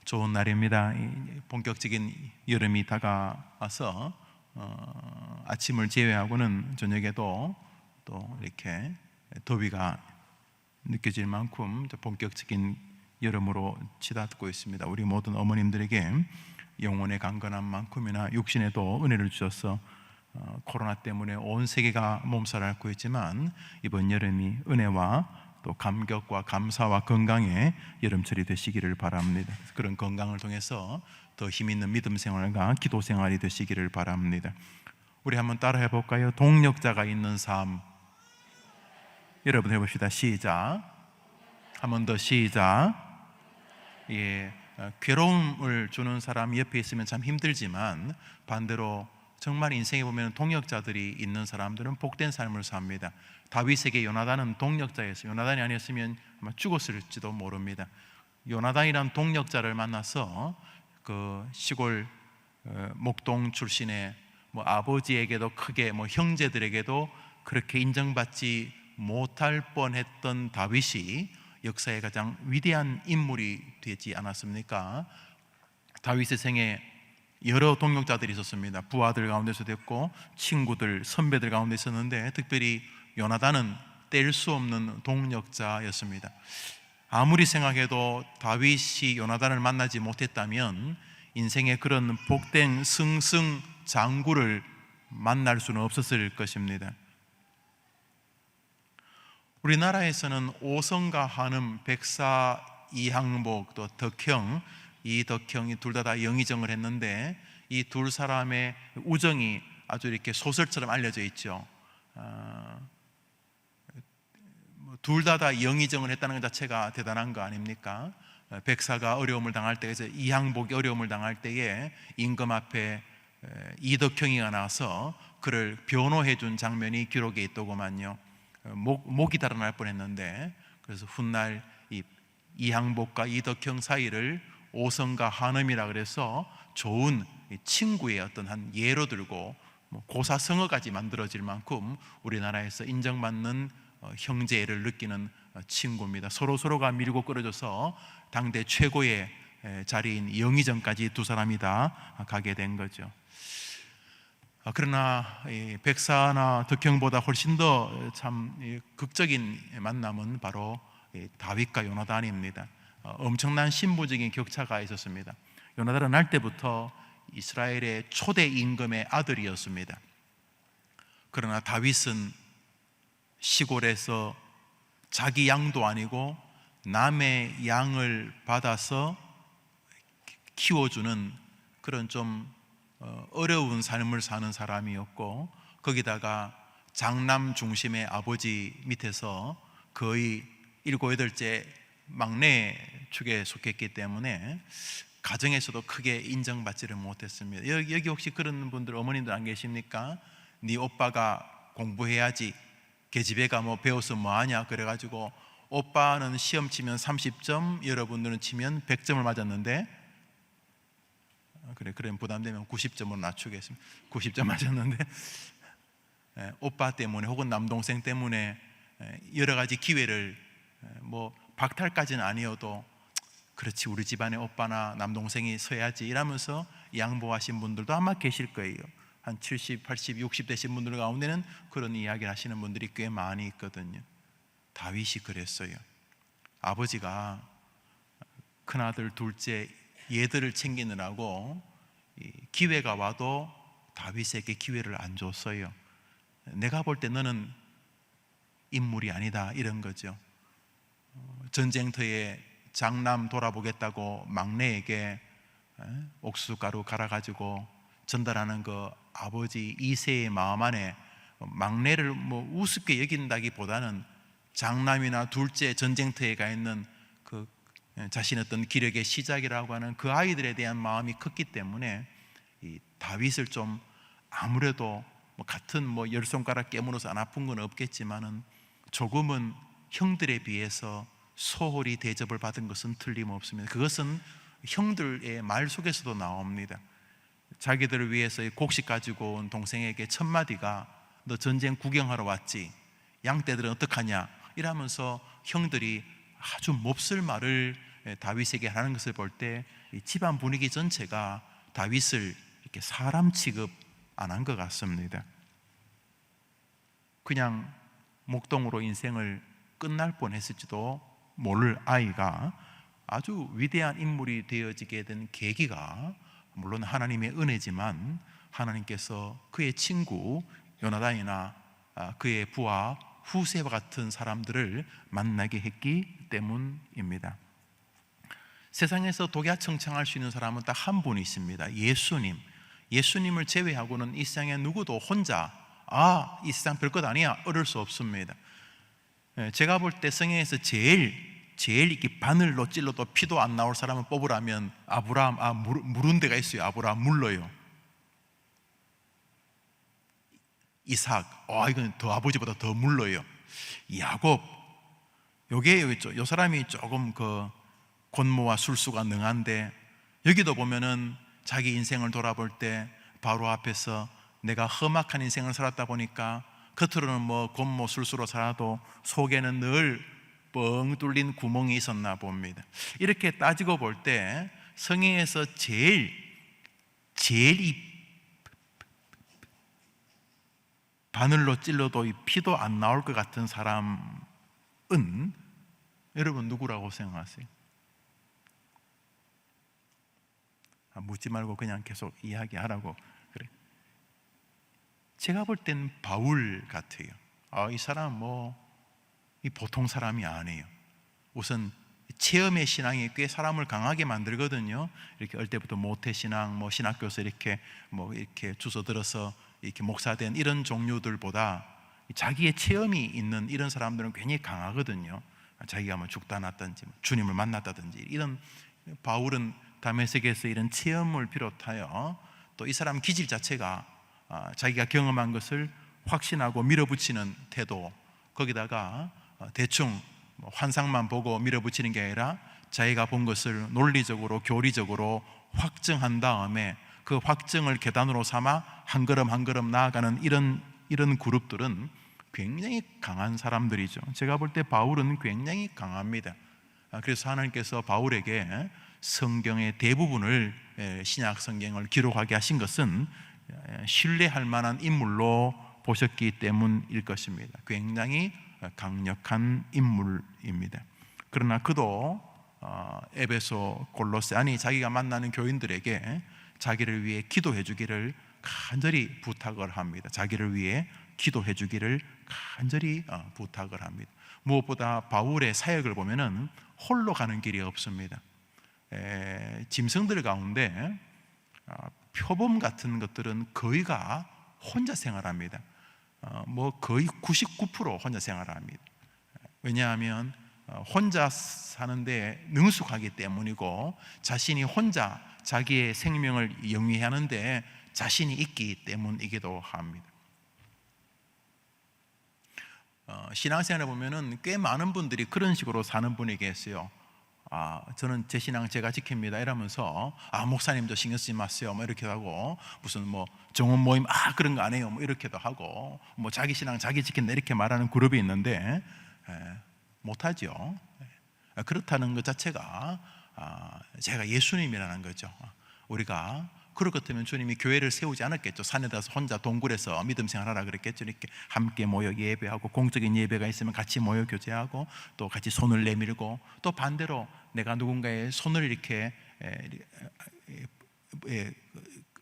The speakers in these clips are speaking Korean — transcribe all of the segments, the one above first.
좋은 날입니다. 본격적인 여름이 다가와서 아침을 제외하고는 저녁에도 또 이렇게 더위가 느껴질 만큼 본격적인 여름으로 치닫고 있습니다. 우리 모든 어머님들에게 영혼의 강건한 만큼이나 육신에도 은혜를 주셔서 코로나 때문에 온 세계가 몸살을 앓고 있지만 이번 여름이 은혜와 또 감격과 감사와 건강의 여름철이 되시기를 바랍니다. 그런 건강을 통해서 더 힘있는 믿음 생활과 기도 생활이 되시기를 바랍니다. 우리 한번 따라 해볼까요? 동력자가 있는 삶. 여러분 해봅시다. 시작. 한 번 더 시작. 괴로움을 주는 사람 옆에 있으면 참 힘들지만 반대로 정말 인생에 보면 동력자들이 있는 사람들은 복된 삶을 삽니다. 다윗에게 요나단은 동력자였어요. 요나단이 아니었으면 아마 죽었을지도 모릅니다. 요나단이란 동력자를 만나서 그 시골 목동 출신의 아버지에게도 크게 형제들에게도 그렇게 인정받지 못할 뻔했던 다윗이 역사의 가장 위대한 인물이 되지 않았습니까? 다윗의 생에 여러 동력자들이 있었습니다. 부하들 가운데서도 있고 친구들, 선배들 가운데 있었는데 특별히 요나단은 뗄 수 없는 동력자였습니다. 아무리 생각해도 다윗이 요나단을 만나지 못했다면 인생의 그런 복된 승승장구를 만날 수는 없었을 것입니다. 우리나라에서는 오성과 한음, 백사, 이항복, 또 덕형, 이 덕형이 둘 다 영의정을 했는데 이 두 사람의 우정이 아주 이렇게 소설처럼 알려져 있죠. 둘 다 영의정을 했다는 것 자체가 대단한 거 아닙니까? 백사가 어려움을 당할 때에서 이항복이 어려움을 당할 때에 임금 앞에 이덕형이가 나와서 그를 변호해 준 장면이 기록에 있더구만요. 목이 달아날 뻔했는데 그래서 훗날 이항복과 이덕형 사이를 오성과 한음이라 그래서 좋은 친구의 어떤 한 예로 들고 고사성어까지 만들어질 만큼 우리나라에서 인정받는 형제를 느끼는 친구입니다. 서로가 밀고 끌어줘서 당대 최고의 자리인 영의정까지 두 사람이 다 가게 된 거죠. 그러나 백사나 덕형보다 훨씬 더 참 극적인 만남은 바로 다윗과 요나단입니다. 엄청난 신부적인 격차가 있었습니다. 요나단은 날 때부터 이스라엘의 초대 임금의 아들이었습니다. 그러나 다윗은 시골에서 자기 양도 아니고 남의 양을 받아서 키워주는 그런 좀 어려운 삶을 사는 사람이었고 거기다가 장남 중심의 아버지 밑에서 거의 7, 8째 막내 축에 속했기 때문에 가정에서도 크게 인정받지를 못했습니다. 여기 혹시 그런 분들 어머님들 안 계십니까? 네 오빠가 공부해야지 계집애가 배워서 뭐하냐 그래가지고 오빠는 시험 치면 30점 여러분들은 치면 100점을 맞았는데 그래 부담되면 90점으로 낮추겠습니다. 90점 맞았는데 오빠 때문에 혹은 남동생 때문에 여러 가지 기회를 박탈까지는 아니어도 그렇지 우리 집안에 오빠나 남동생이 서야지 이러면서 양보하신 분들도 아마 계실 거예요. 한 70, 80, 60 되신 분들 가운데는 그런 이야기를 하시는 분들이 꽤 많이 있거든요. 다윗이 그랬어요. 아버지가 큰아들 둘째 얘들을 챙기느라고 기회가 와도 다윗에게 기회를 안 줬어요. 내가 볼 때 너는 인물이 아니다 이런 거죠. 전쟁터에 장남 돌아보겠다고 막내에게 옥수수가루 갈아가지고 전달하는 그 아버지 이세의 마음 안에 막내를 우습게 여긴다기보다는 장남이나 둘째 전쟁터에 가 있는 그 자신의 어떤 기력의 시작이라고 하는 그 아이들에 대한 마음이 컸기 때문에 이 다윗을 좀 아무래도 같은 열 손가락 깨물어서 안 아픈 건 없겠지만은 조금은 형들에 비해서 소홀히 대접을 받은 것은 틀림없습니다. 그것은 형들의 말 속에서도 나옵니다. 자기들을 위해서 곡식 가지고 온 동생에게 첫 마디가 너 전쟁 구경하러 왔지? 양떼들은 어떡하냐? 이러면서 형들이 아주 몹쓸 말을 다윗에게 하는 것을 볼 때 이 집안 분위기 전체가 다윗을 이렇게 사람 취급 안 한 것 같습니다. 그냥 목동으로 인생을 끝날 뻔했을지도 모를 아이가 아주 위대한 인물이 되어지게 된 계기가 물론 하나님의 은혜지만 하나님께서 그의 친구 요나단이나 그의 부하 후세와 같은 사람들을 만나게 했기 때문입니다. 세상에서 독야청청할 수 있는 사람은 딱 한 분이 있습니다. 예수님. 예수님을 제외하고는 이 세상에 누구도 혼자 이 세상 별것 아니야 얻을 수 없습니다. 제가 볼 때 성경에서 제일 이렇게 바늘로 찔러도 피도 안 나올 사람을 뽑으라면 아브라함, 물은 데가 있어요. 아브라함 물러요. 이삭, 이건 더 아버지보다 더 물러요. 야곱, 요 사람이 조금 권모와 술수가 능한데, 여기도 보면은 자기 인생을 돌아볼 때 바로 앞에서 내가 험악한 인생을 살았다 보니까 겉으로는 뭐 권모 술수로 살아도 속에는 늘 뻥 뚫린 구멍이 있었나 봅니다. 이렇게 따지고 볼 때 성경에서 제일 이 바늘로 찔러도 이 피도 안 나올 것 같은 사람은 여러분 누구라고 생각하세요? 묻지 말고 그냥 계속 이야기하라고 그래. 제가 볼 땐 바울 같아요. 이 사람 이 보통 사람이 아니에요. 우선 체험의 신앙이 꽤 사람을 강하게 만들거든요. 이렇게 어릴 때부터 모태신앙, 신학교에서 이렇게 주워들어서 이렇게 목사된 이런 종류들보다 자기의 체험이 있는 이런 사람들은 굉장히 강하거든요. 자기가 죽다 났든지 주님을 만났다든지 이런. 바울은 다메섹에서 이런 체험을 비롯하여 또 이 사람 기질 자체가 자기가 경험한 것을 확신하고 밀어붙이는 태도, 거기다가 대충 환상만 보고 밀어붙이는 게 아니라 자기가 본 것을 논리적으로 교리적으로 확증한 다음에 그 확증을 계단으로 삼아 한 걸음 한 걸음 나아가는 이런 그룹들은 굉장히 강한 사람들이죠. 제가 볼 때 바울은 굉장히 강합니다. 그래서 하나님께서 바울에게 성경의 대부분을 신약 성경을 기록하게 하신 것은 신뢰할 만한 인물로 보셨기 때문일 것입니다. 굉장히 강력한 인물입니다. 그러나 그도 에베소, 골로새 자기가 만나는 교인들에게 자기를 위해 기도해 주기를 간절히 부탁을 합니다. 자기를 위해 기도해 주기를 간절히 부탁을 합니다. 무엇보다 바울의 사역을 보면은 홀로 가는 길이 없습니다. 짐승들 가운데 표범 같은 것들은 거의가 혼자 생활합니다. 거의 99% 혼자 생활합니다. 왜냐하면 혼자 사는데 능숙하기 때문이고 자신이 혼자 자기의 생명을 영위하는데 자신이 있기 때문이기도 합니다. 신앙생활에 보면은 꽤 많은 분들이 그런 식으로 사는 분이 계세요. 저는 제 신앙 제가 지킵니다 이러면서 목사님도 신경 쓰지 마세요 이렇게 하고, 무슨 정원 모임 그런 거 안 해요 이렇게도 하고, 자기 신앙 자기 지킨다 이렇게 말하는 그룹이 있는데 못하죠. 그렇다는 것 자체가 제가 예수님이라는 거죠. 우리가 그럴 것 같으면 주님이 교회를 세우지 않았겠죠. 산에다 혼자 동굴에서 믿음 생활하라 그랬겠죠. 이렇게 함께 모여 예배하고, 공적인 예배가 있으면 같이 모여 교제하고, 또 같이 손을 내밀고, 또 반대로 내가 누군가의 손을 이렇게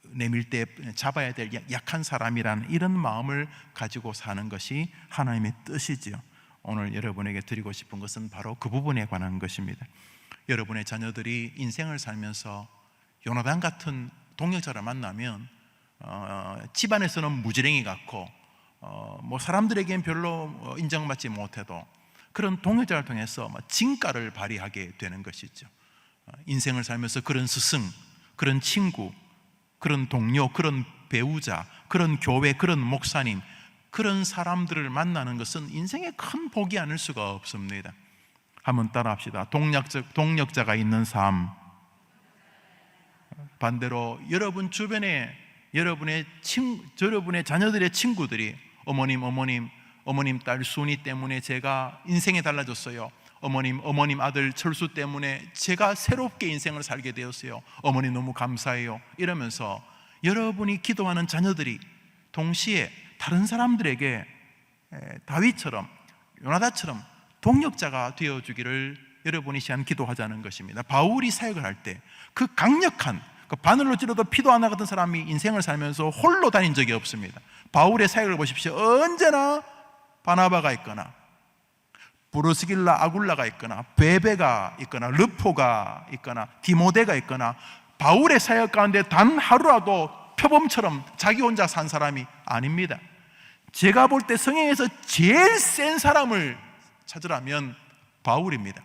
내밀 때 잡아야 될 약한 사람이라는 이런 마음을 가지고 사는 것이 하나님의 뜻이지요. 오늘 여러분에게 드리고 싶은 것은 바로 그 부분에 관한 것입니다. 여러분의 자녀들이 인생을 살면서 요나단 같은 동역자를 만나면 집안에서는 무지랭이 같고 사람들에겐 별로 인정받지 못해도 그런 동역자를 통해서 진가를 발휘하게 되는 것이죠. 인생을 살면서 그런 스승, 그런 친구, 그런 동료, 그런 배우자, 그런 교회, 그런 목사님, 그런 사람들을 만나는 것은 인생에 큰 복이 아닐 수가 없습니다. 한번 따라합시다. 동역자가 있는 삶. 반대로 여러분 주변에 여러분의 자녀들의 친구들이 어머님 딸 순이 때문에 제가 인생이 달라졌어요. 어머님 아들 철수 때문에 제가 새롭게 인생을 살게 되었어요. 어머니 너무 감사해요. 이러면서 여러분이 기도하는 자녀들이 동시에 다른 사람들에게 다윗처럼, 요나단처럼 동력자가 되어주기를 여러분이 시간 기도하자는 것입니다. 바울이 사역을 할 때 그 강력한, 바늘로 찔러도 피도 안 나갔던 사람이 인생을 살면서 홀로 다닌 적이 없습니다. 바울의 사역을 보십시오. 언제나 바나바가 있거나 브루스길라 아굴라가 있거나 베베가 있거나 르포가 있거나 디모데가 있거나, 바울의 사역 가운데 단 하루라도 표범처럼 자기 혼자 산 사람이 아닙니다. 제가 볼 때 성경에서 제일 센 사람을 찾으라면 바울입니다.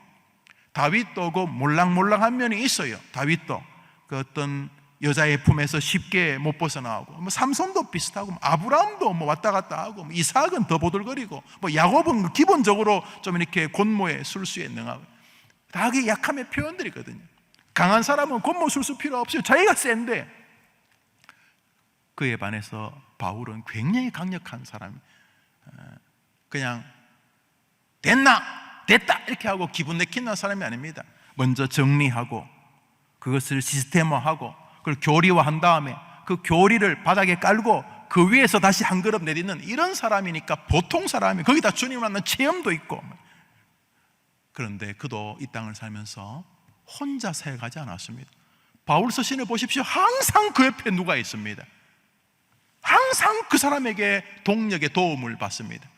다윗도 그 몰랑몰랑한 면이 있어요. 다윗도 그 어떤 여자의 품에서 쉽게 못 벗어나오고, 삼손도 비슷하고, 아브라함도 왔다 갔다 하고, 이삭은 더 보들거리고, 야곱은 기본적으로 좀 이렇게 곤모에 술수에 능하고, 다 그게 약함의 표현들이거든요. 강한 사람은 곤모 술수 필요 없어요. 자기가 센데. 그에 반해서 바울은 굉장히 강력한 사람이, 그냥 됐다 이렇게 하고 기분 내키는 사람이 아닙니다. 먼저 정리하고 그것을 시스템화하고 그걸 교리화한 다음에 그 교리를 바닥에 깔고 그 위에서 다시 한 걸음 내딛는 이런 사람이니까, 보통 사람이 거기다 주님을 만난 체험도 있고. 그런데 그도 이 땅을 살면서 혼자 사역하지 않았습니다. 바울 서신을 보십시오. 항상 그 옆에 누가 있습니다. 항상 그 사람에게 동력의 도움을 받습니다.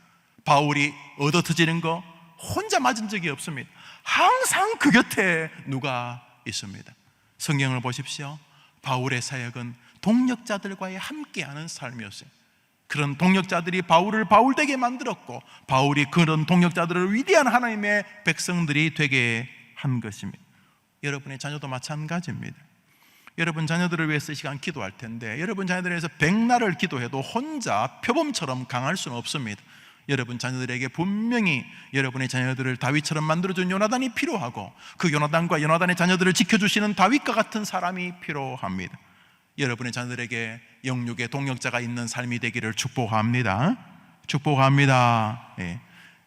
바울이 얻어터지는 거 혼자 맞은 적이 없습니다. 항상 그 곁에 누가 있습니다. 성경을 보십시오. 바울의 사역은 동력자들과의 함께하는 삶이었어요. 그런 동력자들이 바울을 바울되게 만들었고, 바울이 그런 동력자들을 위대한 하나님의 백성들이 되게 한 것입니다. 여러분의 자녀도 마찬가지입니다. 여러분 자녀들을 위해서 이 시간 기도할 텐데, 여러분 자녀들을 위해서 백날을 기도해도 혼자 표범처럼 강할 수는 없습니다. 여러분 자녀들에게 분명히 여러분의 자녀들을 다윗처럼 만들어준 요나단이 필요하고, 그 요나단과 요나단의 자녀들을 지켜주시는 다윗과 같은 사람이 필요합니다. 여러분의 자녀들에게 영육의 동력자가 있는 삶이 되기를 축복합니다. 축복합니다. 예.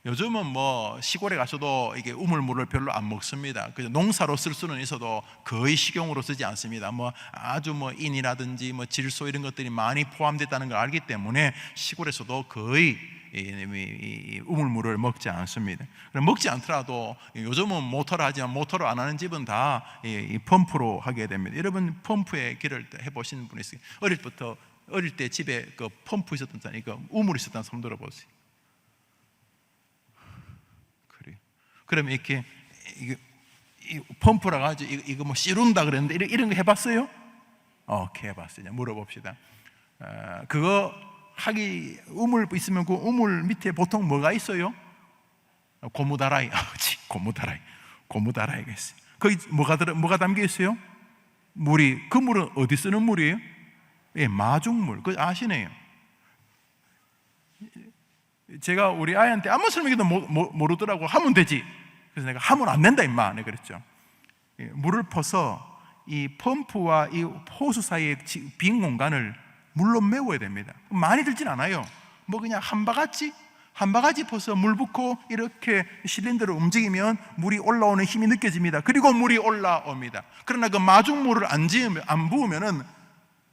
요즘은 시골에 가서도 이게 우물물을 별로 안 먹습니다. 그래서 농사로 쓸 수는 있어도 거의 식용으로 쓰지 않습니다. 아주 인이라든지 질소 이런 것들이 많이 포함됐다는 걸 알기 때문에 시골에서도 거의 이 우물물을 먹지 않습니다. 먹지 않더라도 요즘은 모터로 하지만 모터로 안 하는 집은 다 이 펌프로 하게 됩니다. 여러분 펌프의 길을 해보신 분이 있어요? 어릴 때 집에 그 펌프 있었던 사람, 우물 있었던 사람 들어보세요. 그래요. 그러면 이렇게 펌프라 가지고 이거 씨룬다 그랬는데 이런 거 해봤어요? 해봤어요. 물어봅시다. 그거 하기, 우물 있으면 그 우물 밑에 보통 뭐가 있어요? 고무다라이. 고무다라이가 있어요. 거기 뭐가 담겨 있어요? 물이. 그 물은 어디 쓰는 물이에요? 예, 마중물. 그거 아시네요. 제가 우리 아이한테 아무 설명해도 모르더라고. 하면 되지. 그래서 내가 하면 안 된다 임마, 내가 그랬죠. 물을 퍼서 이 펌프와 이 호수 사이의 빈 공간을 물로 메워야 됩니다. 많이 들진 않아요. 그냥 한 바가지 퍼서 물 붓고 이렇게 실린더를 움직이면 물이 올라오는 힘이 느껴집니다. 그리고 물이 올라옵니다. 그러나 그 마중물을 안 부으면은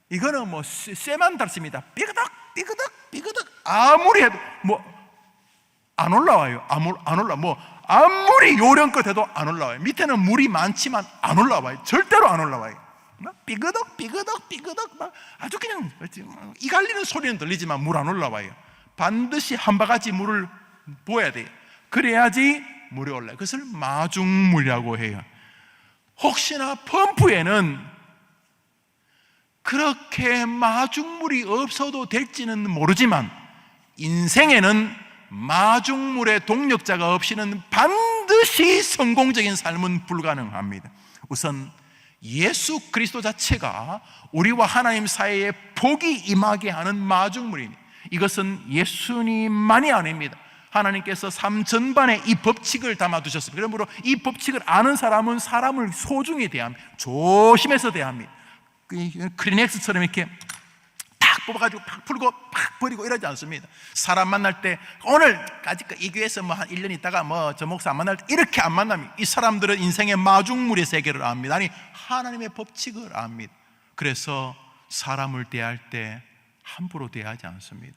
이거는 쇠만 닳습니다. 삐그덕 아무리 해도 안 올라와요. 안 올라. 아무리 요령껏 해도 안 올라와요. 밑에는 물이 많지만 안 올라와요. 절대로 안 올라와요. 삐그덕 막 아주 그냥 이 갈리는 소리는 들리지만 물 안 올라와요. 반드시 한 바가지 물을 부어야 돼요. 그래야지 물이 올라요. 그것을 마중물이라고 해요. 혹시나 펌프에는 그렇게 마중물이 없어도 될지는 모르지만, 인생에는 마중물의 동력자가 없이는 반드시 성공적인 삶은 불가능합니다. 우선 예수 그리스도 자체가 우리와 하나님 사이에 복이 임하게 하는 마중물입니다. 이것은 예수님만이 아닙니다. 하나님께서 삶 전반에 이 법칙을 담아두셨습니다. 그러므로 이 법칙을 아는 사람은 사람을 소중히 대합니다. 조심해서 대합니다. 크리넥스처럼 이렇게 탁 뽑아가지고 팍 풀고 팍 버리고 이러지 않습니다. 사람 만날 때 오늘까지 이 교회에서 뭐 한 1년 있다가 뭐 저 목사 안 만날 때 이렇게 안 만납니다. 이 사람들은 인생의 마중물의 세계를 압니다. 아니 하나님의 법칙을 압니다. 그래서 사람을 대할 때 함부로 대하지 않습니다.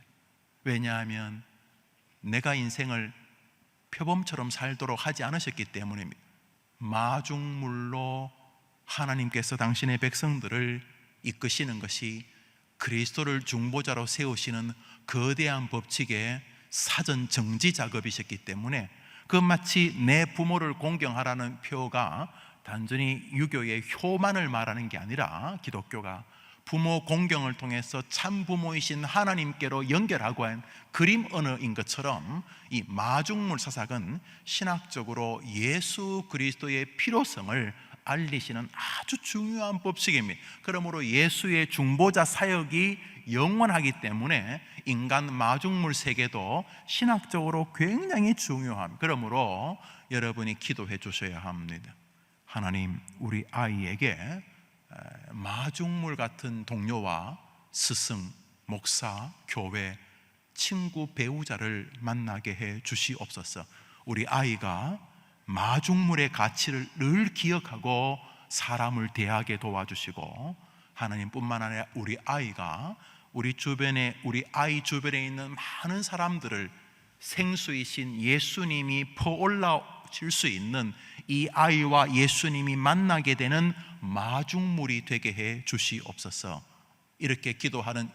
왜냐하면 내가 인생을 표범처럼 살도록 하지 않으셨기 때문입니다. 마중물로 하나님께서 당신의 백성들을 이끄시는 것이 그리스도를 중보자로 세우시는 거대한 법칙의 사전 정지 작업이셨기 때문에 그 마치 내 부모를 공경하라는 표가 단순히 유교의 효만을 말하는 게 아니라 기독교가 부모 공경을 통해서 참 부모이신 하나님께로 연결하고 한 그림 언어인 것처럼 이 마중물 사상은 신학적으로 예수 그리스도의 필요성을 알리시는 아주 중요한 법칙입니다. 그러므로 예수의 중보자 사역이 영원하기 때문에 인간 마중물 세계도 신학적으로 굉장히 중요합니다. 그러므로 여러분이 기도해 주셔야 합니다. 하나님, 우리 아이에게 마중물 같은 동료와 스승, 목사, 교회, 친구, 배우자를 만나게 해 주시옵소서. 우리 아이가 마중물의 가치를 늘 기억하고 사람을 대하게 도와주시고, 하나님뿐만 아니라 우리 아이가 우리 아이 주변에 있는 많은 사람들을 생수이신 예수님이 퍼올라질 수 있는 이 아이와 예수님이 만나게 되는 마중물이 되게 해 주시옵소서. 이렇게 기도하는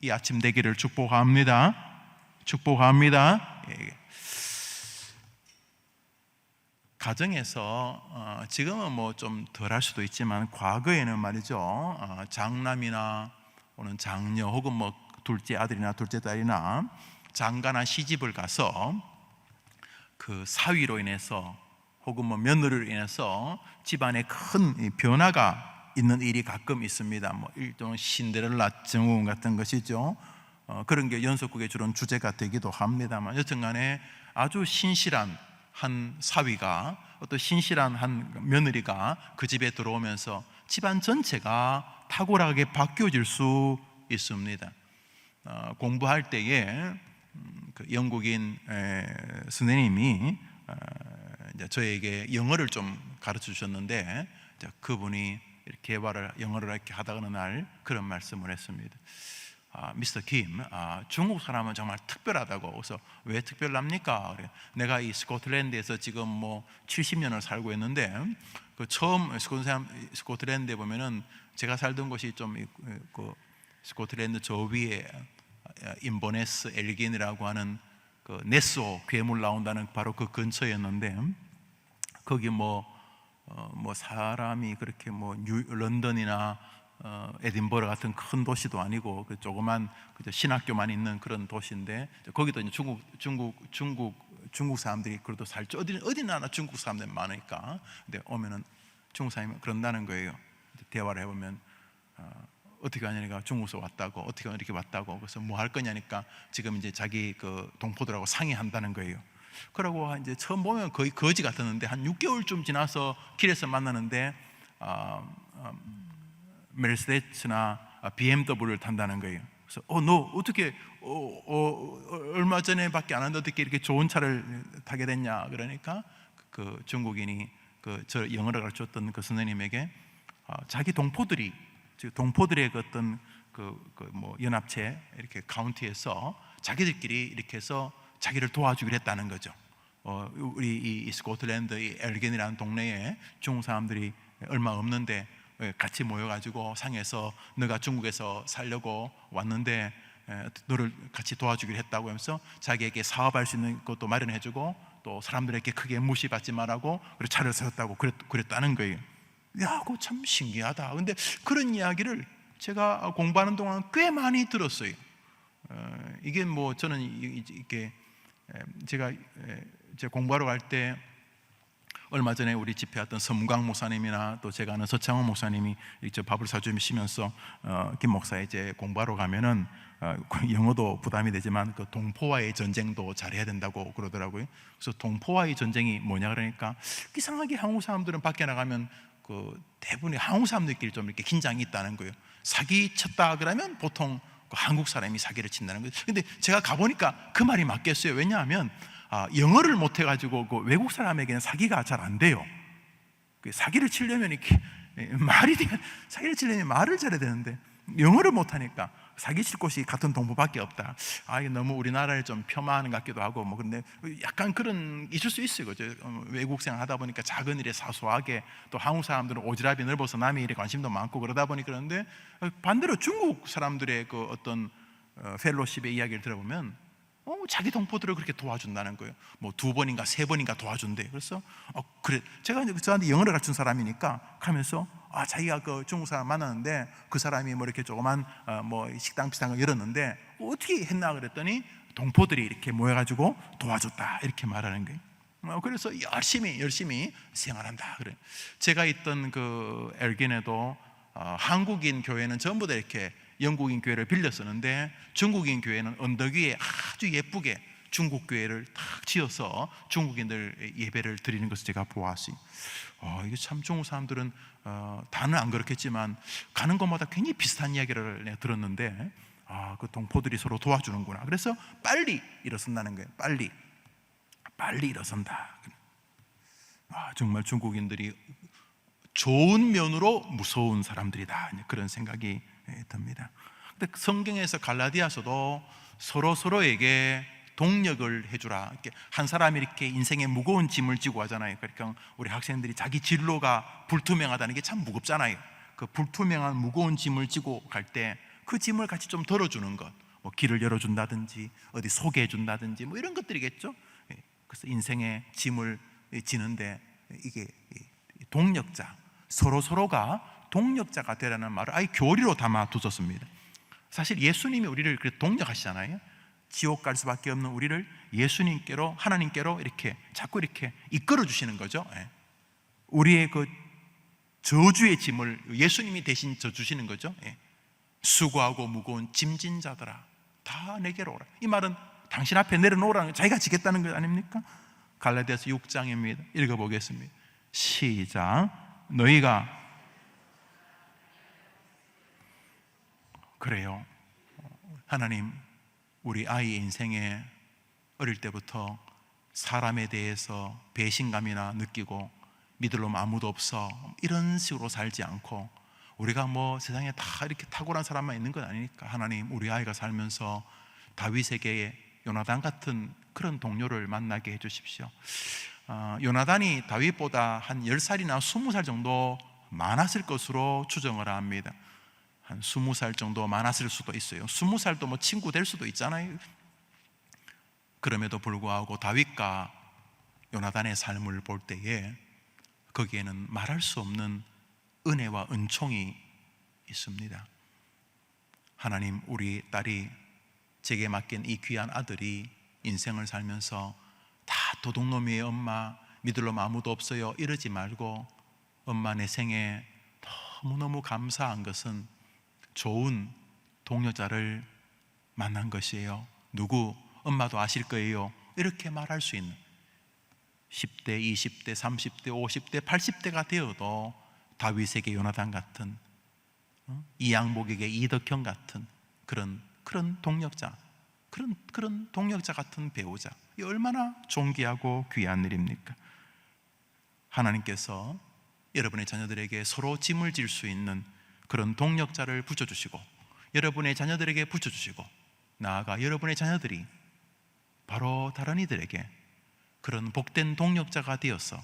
이 아침 되기를 축복합니다. 축복합니다. 가정에서 지금은 뭐 좀 덜할 수도 있지만 과거에는 말이죠, 장남이나 또는 장녀 혹은 뭐 둘째 아들이나 둘째 딸이나 장가나 시집을 가서 그 사위로 인해서 혹은 뭐 며느리로 인해서 집안에 큰 변화가 있는 일이 가끔 있습니다. 뭐 일종의 신데렐라 증후군 같은 것이죠. 그런 게 연속극의 주로 주제가 되기도 합니다만, 여튼간에 아주 신실한 한 사위가, 어떤 신실한 한 며느리가 그 집에 들어오면서 집안 전체가 탁월하게 바뀌어질 수 있습니다. 공부할 때에 그 영국인 선생님이 이제 저에게 영어를 좀 가르쳐 주셨는데, 그분이 이렇게 영어를 이렇게 하다 어느 날 그런 말씀을 했습니다. 미스터 김, 중국 사람은 정말 특별하다고. 그래서 왜 특별합니까? 내가 이 스코틀랜드에서 지금 뭐 70년을 살고 있는데, 그 처음 스코틀랜드에 보면은 제가 살던 곳이 좀 그 스코틀랜드 저 위에 인버네스 엘긴이라고 하는 그 네스호 괴물 나온다는 바로 그 근처였는데, 거기 뭐 사람이 그렇게 뭐 런던이나 에딘버러 같은 큰 도시도 아니고 그 조그만 신학교만 있는 그런 도시인데, 거기도 이제 중국 사람들이 그래도 살죠. 어디 나라 중국 사람들 많으니까. 근데 오면은 중국 사람이 그런다는 거예요. 대화를 해보면 어떻게 하냐니까 중국에서 왔다고, 어떻게 이렇게 왔다고. 그래서 뭐 할 거냐니까 지금 이제 자기 그 동포들하고 상의한다는 거예요. 그러고 이제 처음 보면 거의 거지 같았는데 한 6개월쯤 지나서 길에서 만나는데 메르세데스나 BMW를 탄다는 거예요. 그래서 너 어떻게 얼마 전에밖에 안 왔는데 어떻게 이렇게 좋은 차를 타게 됐냐? 그러니까 그 중국인이 저 영어를 가르쳤던 그 선생님에게 자기 동포들의 그 어떤 뭐 연합체 이렇게 카운티에서 자기들끼리 이렇게 해서 자기를 도와주기로 했다는 거죠. 우리 이 스코틀랜드 이 엘긴이라는 동네에 중국 사람들이 얼마 없는데 같이 모여가지고 상해서 너가 중국에서 살려고 왔는데 너를 같이 도와주기로 했다고 하면서 자기에게 사업할 수 있는 것도 마련해주고 또 사람들에게 크게 무시받지 말라고 그리고 차를 세웠다고 그랬다는 거예요. 야, 그거 참 신기하다. 근데 그런 이야기를 제가 공부하는 동안 꽤 많이 들었어요. 이게 뭐 저는 이게 제가 공부하러 갈 때 얼마 전에 우리 집회했던 섬광 목사님이나 또 제가 아는 서창원 목사님이 이제 밥을 사주시면서 김 목사 이제 공부하러 가면은 영어도 부담이 되지만 그 동포와의 전쟁도 잘해야 된다고 그러더라고요. 그래서 동포와의 전쟁이 뭐냐 그러니까, 이상하게 한국 사람들은 밖에 나가면 그 대부분의 한국 사람들끼리 좀 이렇게 긴장이 있다는 거예요. 사기 쳤다 그러면 보통 한국 사람이 사기를 친다는 거예요. 근데 제가 가보니까 그 말이 맞겠어요. 왜냐하면 영어를 못해가지고 그 외국 사람에게는 사기가 잘 안 돼요. 사기를 치려면 이렇게 사기를 치려면 말을 잘해야 되는데 영어를 못하니까 사기 칠 곳이 같은 동부밖에 없다. 이게 너무 우리나라를 좀 폄하하는 것 같기도 하고 뭐 근데 약간 그런 있을 수 있어요. 그죠? 외국 생활 하다 보니까 작은 일에 사소하게, 또 한국 사람들은 오지랖이 넓어서 남의 일에 관심도 많고 그러다 보니 그런데, 반대로 중국 사람들의 그 어떤 펠로십의 이야기를 들어보면 자기 동포들을 그렇게 도와준다는 거예요. 뭐 2번인가 3번인가 도와준대. 그래서 그래, 제가 이제 저한테 영어를 가르친 사람이니까 하면서 자기가 그 중국 사람 만났는데 그 사람이 뭐 이렇게 조그만 뭐 식당 비슷한 거 열었는데 어떻게 했나 그랬더니 동포들이 이렇게 모여가지고 도와줬다 이렇게 말하는 거예요. 그래서 열심히 생활한다 그래. 제가 있던 그 엘긴에도 한국인 교회는 전부 다 이렇게 영국인 교회를 빌렸었는데 중국인 교회는 언덕 위에 아주 예쁘게 중국 교회를 탁 지어서 중국인들 예배를 드리는 것을 제가 보았어요. 이게 참 중국 사람들은 다는 안 그렇겠지만 가는 곳마다 굉장히 비슷한 이야기를 내가 들었는데 그 동포들이 서로 도와주는구나. 그래서 빨리 일어선다는 거예요. 빨리 일어선다. 정말 중국인들이 좋은 면으로 무서운 사람들이다, 그런 생각이 듭니다. 근데 성경에서 갈라디아서도 서로에게 동력을 해주라. 이렇게 한 사람이 이렇게 인생에 무거운 짐을 지고 하잖아요. 그러니까 우리 학생들이 자기 진로가 불투명하다는 게 참 무겁잖아요. 그 불투명한 무거운 짐을 지고 갈 때 그 짐을 같이 좀 덜어주는 것, 뭐 길을 열어준다든지 어디 소개해준다든지 뭐 이런 것들이겠죠. 그래서 인생의 짐을 지는데 이게 동력자, 서로가 동력자가 되라는 말을 아예 교리로 담아 두셨습니다. 사실 예수님이 우리를 동력하시잖아요. 지옥 갈 수밖에 없는 우리를 예수님께로, 하나님께로 이렇게 자꾸 이렇게 이끌어 주시는 거죠. 우리의 그 저주의 짐을 예수님이 대신 져주시는 거죠. 수고하고 무거운 짐진 자들아 다 내게로 오라. 이 말은 당신 앞에 내려놓으라는, 자기가 지겠다는 것 아닙니까? 갈라디아서 6장입니다. 읽어보겠습니다. 시작. 너희가 그래요. 하나님, 우리 아이의 인생에 어릴 때부터 사람에 대해서 배신감이나 느끼고 믿을 놈 아무도 없어 이런 식으로 살지 않고, 우리가 뭐 세상에 다 이렇게 탁월한 사람만 있는 건 아니니까 하나님, 우리 아이가 살면서 다윗에게 요나단 같은 그런 동료를 만나게 해주십시오. 요나단이 다윗보다 한 10살이나 20살 정도 많았을 것으로 추정을 합니다. 한 20살 정도 많았을 수도 있어요. 20살도 뭐 친구 될 수도 있잖아요. 그럼에도 불구하고 다윗과 요나단의 삶을 볼 때에 거기에는 말할 수 없는 은혜와 은총이 있습니다. 하나님, 우리 딸이, 제게 맡긴 이 귀한 아들이 인생을 살면서 다 도둑놈이에요, 엄마, 믿을 놈 아무도 없어요 이러지 말고, 엄마 내 생에 너무너무 감사한 것은 좋은 동료자를 만난 것이에요. 누구? 엄마도 아실 거예요. 이렇게 말할 수 있는, 10대, 20대, 30대, 50대, 80대가 되어도 다윗에게 요나단 같은, 이양복에게 이덕형 같은 그런 동력자, 그런 동력자 같은 배우자, 이 얼마나 존귀하고 귀한 일입니까? 하나님께서 여러분의 자녀들에게 서로 짐을 질 수 있는 그런 동력자를 붙여주시고, 여러분의 자녀들에게 붙여주시고, 나아가 여러분의 자녀들이 바로 다른 이들에게 그런 복된 동력자가 되어서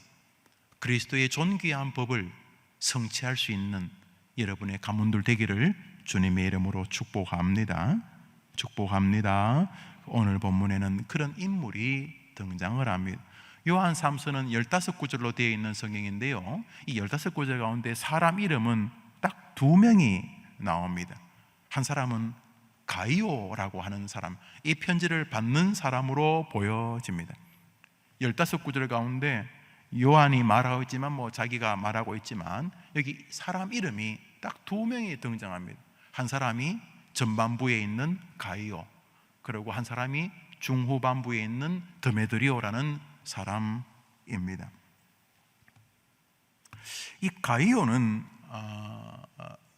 그리스도의 존귀한 법을 성취할 수 있는 여러분의 가문들 되기를 주님의 이름으로 축복합니다. 오늘 본문에는 그런 인물이 등장을 합니다. 요한 3서는 15구절로 되어 있는 성경인데요, 이 15구절 가운데 사람 이름은 딱 2명이 나옵니다. 한 사람은 가이오라고 하는 사람, 이 편지를 받는 사람으로 보여집니다. 15구절 가운데 요한이 말하고 있지만, 뭐 자기가 말하고 있지만, 여기 사람 이름이 딱 2명이 등장합니다. 한 사람이 전반부에 있는 가이오, 그리고 한 사람이 중후반부에 있는 드메드리오라는 사람입니다. 이 가이오는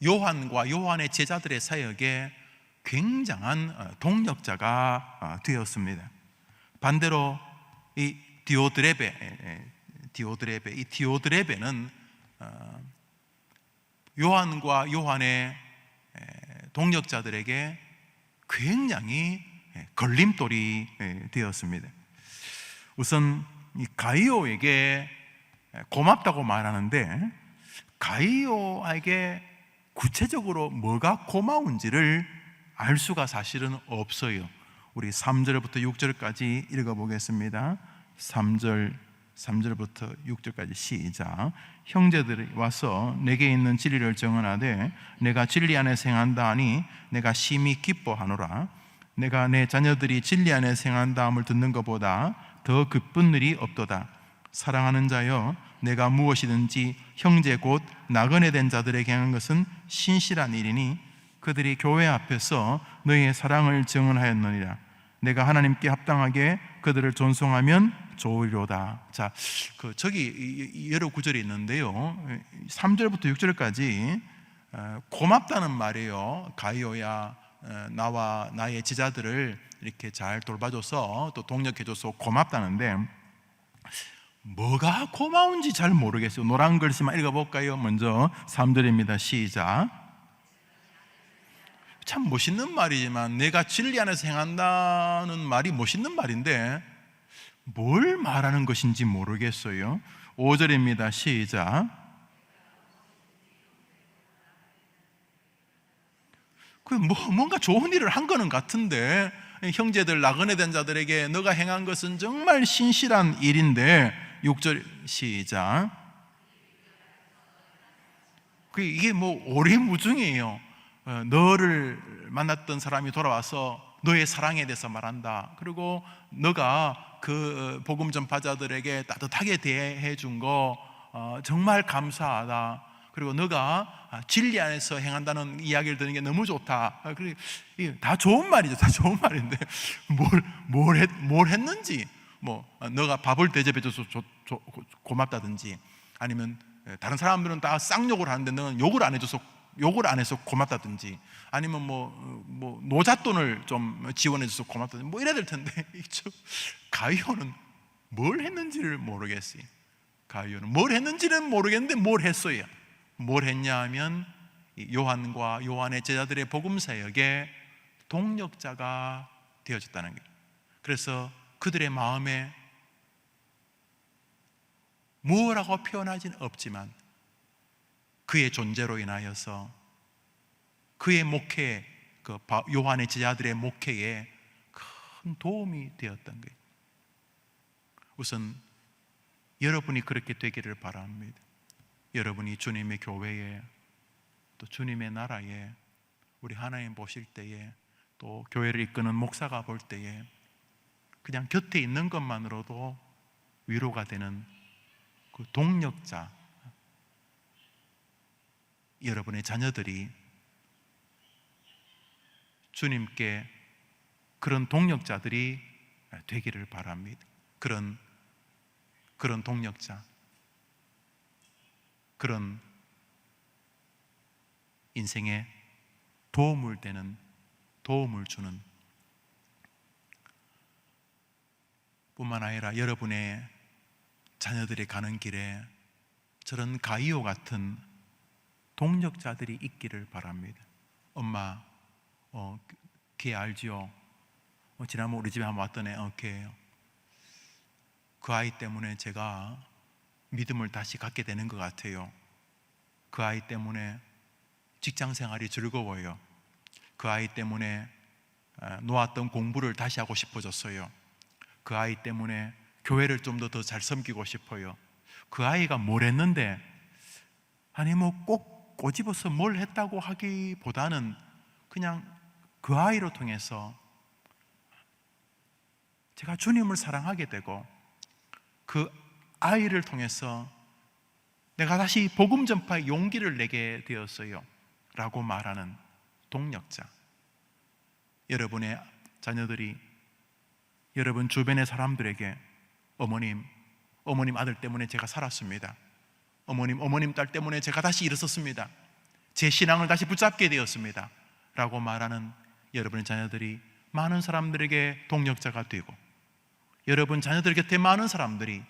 요한과 요한의 제자들의 사역에 굉장한 동력자가 되었습니다. 반대로 이 디오드레베는 요한과 요한의 동력자들에게 굉장히 걸림돌이 되었습니다. 우선 이 가이오에게 고맙다고 말하는데 가이오에게 구체적으로 뭐가 고마운지를 알 수가 사실은 없어요. 우리 3절부터 6절까지 읽어보겠습니다. 3절부터 6절까지 시작. 형제들이 와서 내게 있는 진리를 정언하되 내가 진리 안에서 행한다 하니 내가 심히 기뻐하노라. 내가 내 자녀들이 진리 안에서 행한다 함을 듣는 것보다 더 기쁜 일이 없도다. 사랑하는 자여, 내가 무엇이든지 형제 곧 나그네 된 자들에게 행한 것은 신실한 일이니 그들이 교회 앞에서 너희의 사랑을 증언하였느니라. 내가 하나님께 합당하게 그들을 존송하면 좋으리로다. 자, 저기 여러 구절이 있는데요. 3절부터 6절까지 고맙다는 말이에요. 가이오야, 나와 나의 제자들을 이렇게 잘 돌봐줘서 또 동력해줘서 고맙다는데 뭐가 고마운지 잘 모르겠어요. 노란 글씨만 읽어볼까요? 먼저 3절입니다. 시작. 참 멋있는 말이지만 내가 진리 안에서 행한다는 말이 멋있는 말인데 뭘 말하는 것인지 모르겠어요. 5절입니다. 시작. 뭔가 좋은 일을 한 거는 같은데 형제들 나그네 된 자들에게 너가 행한 것은 정말 신실한 일인데 6절 시작. 이게 오리무중이에요. 너를 만났던 사람이 돌아와서 너의 사랑에 대해서 말한다. 그리고 너가 그 복음 전파자들에게 따뜻하게 대해 준 거 정말 감사하다. 그리고 너가 진리 안에서 행한다는 이야기를 듣는 게 너무 좋다. 다 좋은 말이죠. 다 좋은 말인데 뭘 했는지, 너가 밥을 대접해줘서 고맙다든지, 아니면 다른 사람들은 다 쌍욕을 하는데 너는 욕을 안 해서 고맙다든지, 아니면 노잣돈을 좀 지원해줘서 고맙다든지 이래야 될 텐데 가이오는 뭘 했는지를 모르겠어요. 가이오는 뭘 했는지는 모르겠는데 뭘 했어요. 뭘 했냐 하면 요한과 요한의 제자들의 복음 사역에 동력자가 되어졌다는 거예요. 그래서 그들의 마음에 뭐라고 표현하지는 없지만 그의 존재로 인하여서 그의 목회, 요한의 제자들의 목회에 큰 도움이 되었던 거예요. 우선 여러분이 그렇게 되기를 바랍니다. 여러분이 주님의 교회에, 또 주님의 나라에, 우리 하나님 보실 때에, 또 교회를 이끄는 목사가 볼 때에 그냥 곁에 있는 것만으로도 위로가 되는 그 동력자, 여러분의 자녀들이 주님께 그런 동력자들이 되기를 바랍니다. 그런 동력자, 그런 인생에 도움을 주는 뿐만 아니라 여러분의 자녀들이 가는 길에 저런 가이오 같은 동력자들이 있기를 바랍니다. 엄마, 걔 알지요? 지난번 우리 집에 한번 왔던 애, 걔예요. 그 아이 때문에 제가 믿음을 다시 갖게 되는 것 같아요. 그 아이 때문에 직장 생활이 즐거워요. 그 아이 때문에 놓았던 공부를 다시 하고 싶어졌어요. 그 아이 때문에 교회를 좀 더 잘 섬기고 싶어요. 그 아이가 뭘 했는데, 아니 꼭 꼬집어서 뭘 했다고 하기보다는 그냥 그 아이로 통해서 제가 주님을 사랑하게 되고 그 아이를 통해서 내가 다시 복음 전파의 용기를 내게 되었어요 라고 말하는 동력자. 여러분의 자녀들이 여러분 주변의 사람들에게 어머님 아들 때문에 제가 살았습니다. 어머님 딸 때문에 제가 다시 일어섰습니다. 제 신앙을 다시 붙잡게 되었습니다 라고 말하는 여러분의 자녀들이 많은 사람들에게 동력자가 되고, 여러분 자녀들 곁에 많은 사람들이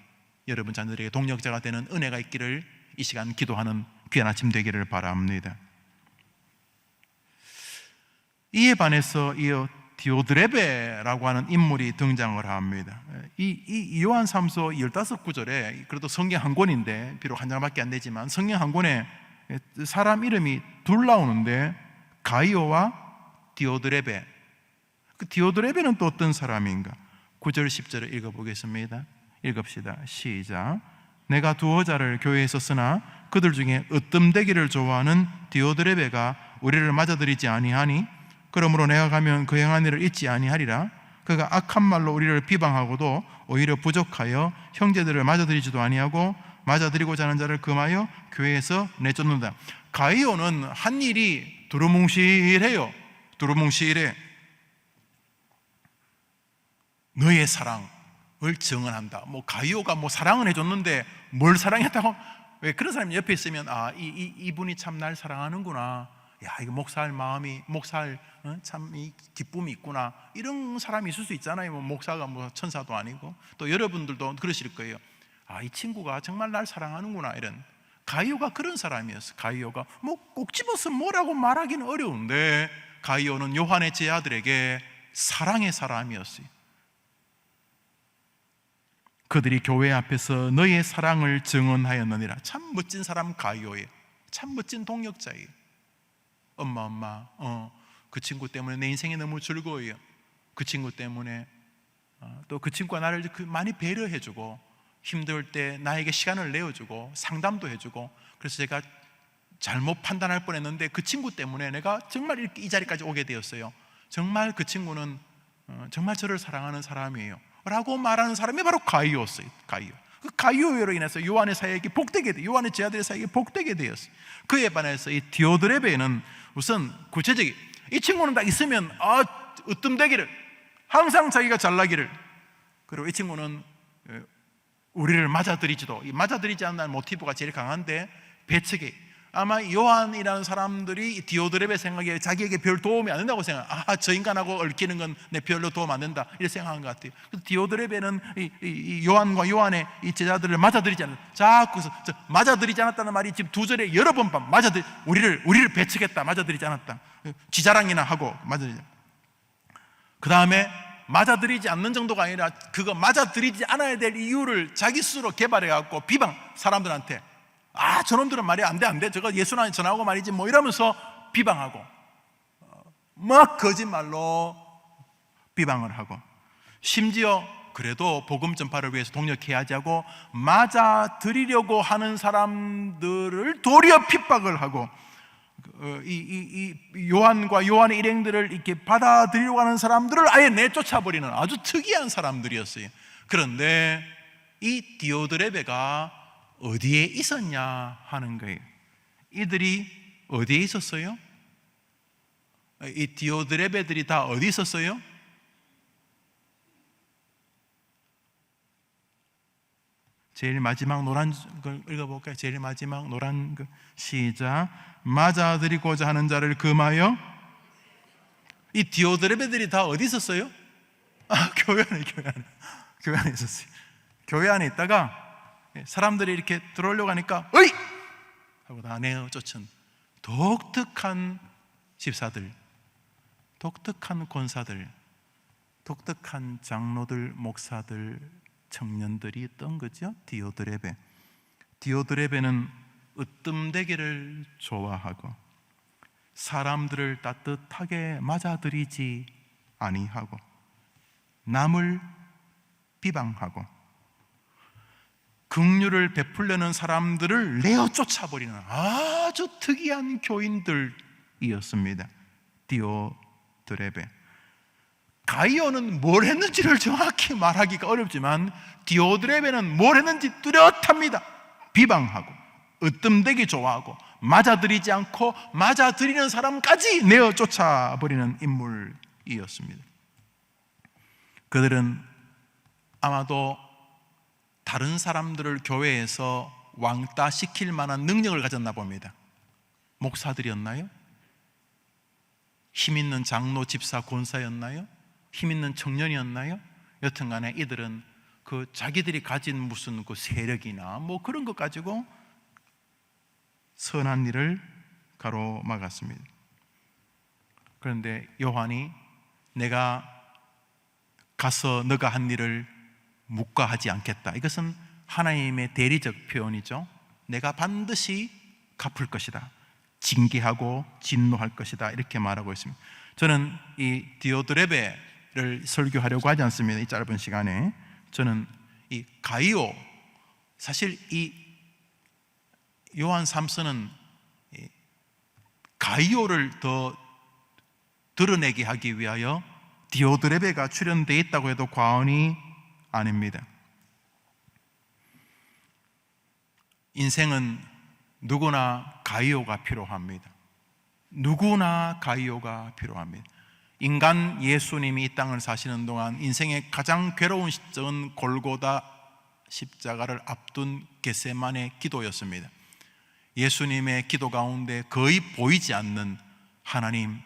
여러분 자녀들에게 동력자가 되는 은혜가 있기를 이 시간 기도하는 귀한 아침 되기를 바랍니다. 이에 반해서 이어 디오드레베라고 하는 인물이 등장을 합니다. 이 요한 3서 15구절에, 그래도 성경 한 권인데 비록 한 장밖에 안 되지만 성경 한 권에 사람 이름이 둘 나오는데, 가이오와 디오드레베. 그 디오드레베는 또 어떤 사람인가? 9절 10절을 읽어보겠습니다. 읽읍시다. 시작. 내가 두어 자를 교회에 썼으나 그들 중에 으뜸되기를 좋아하는 디오드레베가 우리를 맞아들이지 아니하니, 그러므로 내가 가면 그 행한 일을 잊지 아니하리라. 그가 악한 말로 우리를 비방하고도 오히려 부족하여 형제들을 맞아들이지도 아니하고 맞아들이고자 하는 자를 금하여 교회에서 내쫓는다. 가이오는 한 일이 두루뭉실해요. 두루뭉실해. 너의 사랑을 증언한다. 가이오가 사랑을 해줬는데 뭘 사랑했다고? 왜 그런 사람이 옆에 있으면 이분이 참 날 사랑하는구나. 야, 이거 목사할 마음이, 목사할 참 이 기쁨이 있구나. 이런 사람이 있을 수 있잖아요. 목사가 천사도 아니고. 또 여러분들도 그러실 거예요. 이 친구가 정말 날 사랑하는구나. 이런. 가이오가 그런 사람이었어. 가이오가 꼭 집어서 뭐라고 말하기는 어려운데, 가이오는 요한의 제자들에게 사랑의 사람이었어요. 그들이 교회 앞에서 너의 사랑을 증언하였느니라. 참 멋진 사람 가이오예요. 참 멋진 동력자예요. 엄마, 그 친구 때문에 내 인생이 너무 즐거워요. 그 친구 때문에 또 그 친구가 나를 많이 배려해주고, 힘들 때 나에게 시간을 내어주고 상담도 해주고, 그래서 제가 잘못 판단할 뻔했는데 그 친구 때문에 내가 정말 이렇게 이 자리까지 오게 되었어요. 정말 그 친구는 정말 저를 사랑하는 사람이에요 라고 말하는 사람이 바로 가이오였어요. 그 가이오로 인해서 요한의 사역이 복되게 돼, 요한의 제자들의 사역이 복되게 되었어요. 그에 반해서 이 디오드레베는 우선 구체적인, 이 친구는 딱 있으면 으뜸되기를, 항상 자기가 잘나기를, 그리고 이 친구는 우리를 맞아들이지 않는 모티브가 제일 강한데, 배척이, 아마 요한이라는 사람들이 디오드레베 생각에 자기에게 별 도움이 안 된다고 생각. 저 인간하고 얽히는 건 내 별로 도움 안 된다, 이렇게 생각한 것 같아요. 디오드레베는 이 요한과 요한의 이 제자들을 맞아들이지 않았다. 자꾸 맞아들이지 않았다는 말이 지금 2절에 여러 번 우리를 배척했다, 맞아들이지 않았다, 지자랑이나 하고 맞아들이지. 그 다음에 맞아들이지 않는 정도가 아니라 그거 맞아들이지 않아야 될 이유를 자기 스스로 개발해갖고 비방, 사람들한테 저놈들은 말이 안 돼. 저거 예수나 전하고 말이지 이러면서 비방하고, 막 거짓말로 비방을 하고, 심지어 그래도 복음 전파를 위해서 동력해야지 하고 맞아들이려고 하는 사람들을 도리어 핍박을 하고, 이 요한과 요한의 일행들을 이렇게 받아들이려고 하는 사람들을 아예 내쫓아버리는 아주 특이한 사람들이었어요. 그런데 이 디오드레베가 어디에 있었냐 하는 거예요. 이들이 어디에 있었어요? 이 디오드레베들이 다 어디 있었어요? 제일 마지막 노란 걸 읽어볼까요? 제일 마지막 노란 거. 시작. 맞아들이고자 하는 자를 금하여. 이 디오드레베들이 다 어디 있었어요? 교회 안에 있었어요. 교회 안에 있다가 사람들이 이렇게 들어오려고 하니까 어이! 하고 다 내어 쫓은 독특한 집사들, 독특한 권사들, 독특한 장로들, 목사들, 청년들이 있던 거죠. 디오드레베는 으뜸되기를 좋아하고 사람들을 따뜻하게 맞아들이지 아니하고 남을 비방하고 긍휼을 베풀려는 사람들을 내어 쫓아버리는 아주 특이한 교인들이었습니다. 디오드레베. 가이오는 뭘 했는지를 정확히 말하기가 어렵지만 디오드레베는 뭘 했는지 뚜렷합니다. 비방하고 으뜸되기 좋아하고 맞아들이지 않고 맞아들이는 사람까지 내어 쫓아버리는 인물이었습니다. 그들은 아마도 다른 사람들을 교회에서 왕따 시킬 만한 능력을 가졌나 봅니다. 목사들이었나요? 힘 있는 장로, 집사, 권사였나요? 힘 있는 청년이었나요? 여튼간에 이들은 그 자기들이 가진 무슨 그 세력이나 뭐 그런 것 가지고 선한 일을 가로막았습니다. 그런데 요한이 내가 가서 너가 한 일을 묵과하지 않겠다. 이것은 하나님의 대리적 표현이죠. 내가 반드시 갚을 것이다. 징계하고 진노할 것이다. 이렇게 말하고 있습니다. 저는 이 디오드레베를 설교하려고 하지 않습니다. 이 짧은 시간에 저는 이 가이오, 사실 이 요한 3서는 가이오를 더 드러내게 하기 위하여 디오드레베가 출연되어 있다고 해도 과언이 아닙니다. 인생은 누구나 가이오가 필요합니다. 누구나 가이오가 필요합니다. 인간 예수님이 이 땅을 사시는 동안 인생의 가장 괴로운 시점은 골고다 십자가를 앞둔 겟세마네 기도였습니다. 예수님의 기도 가운데 거의 보이지 않는 하나님,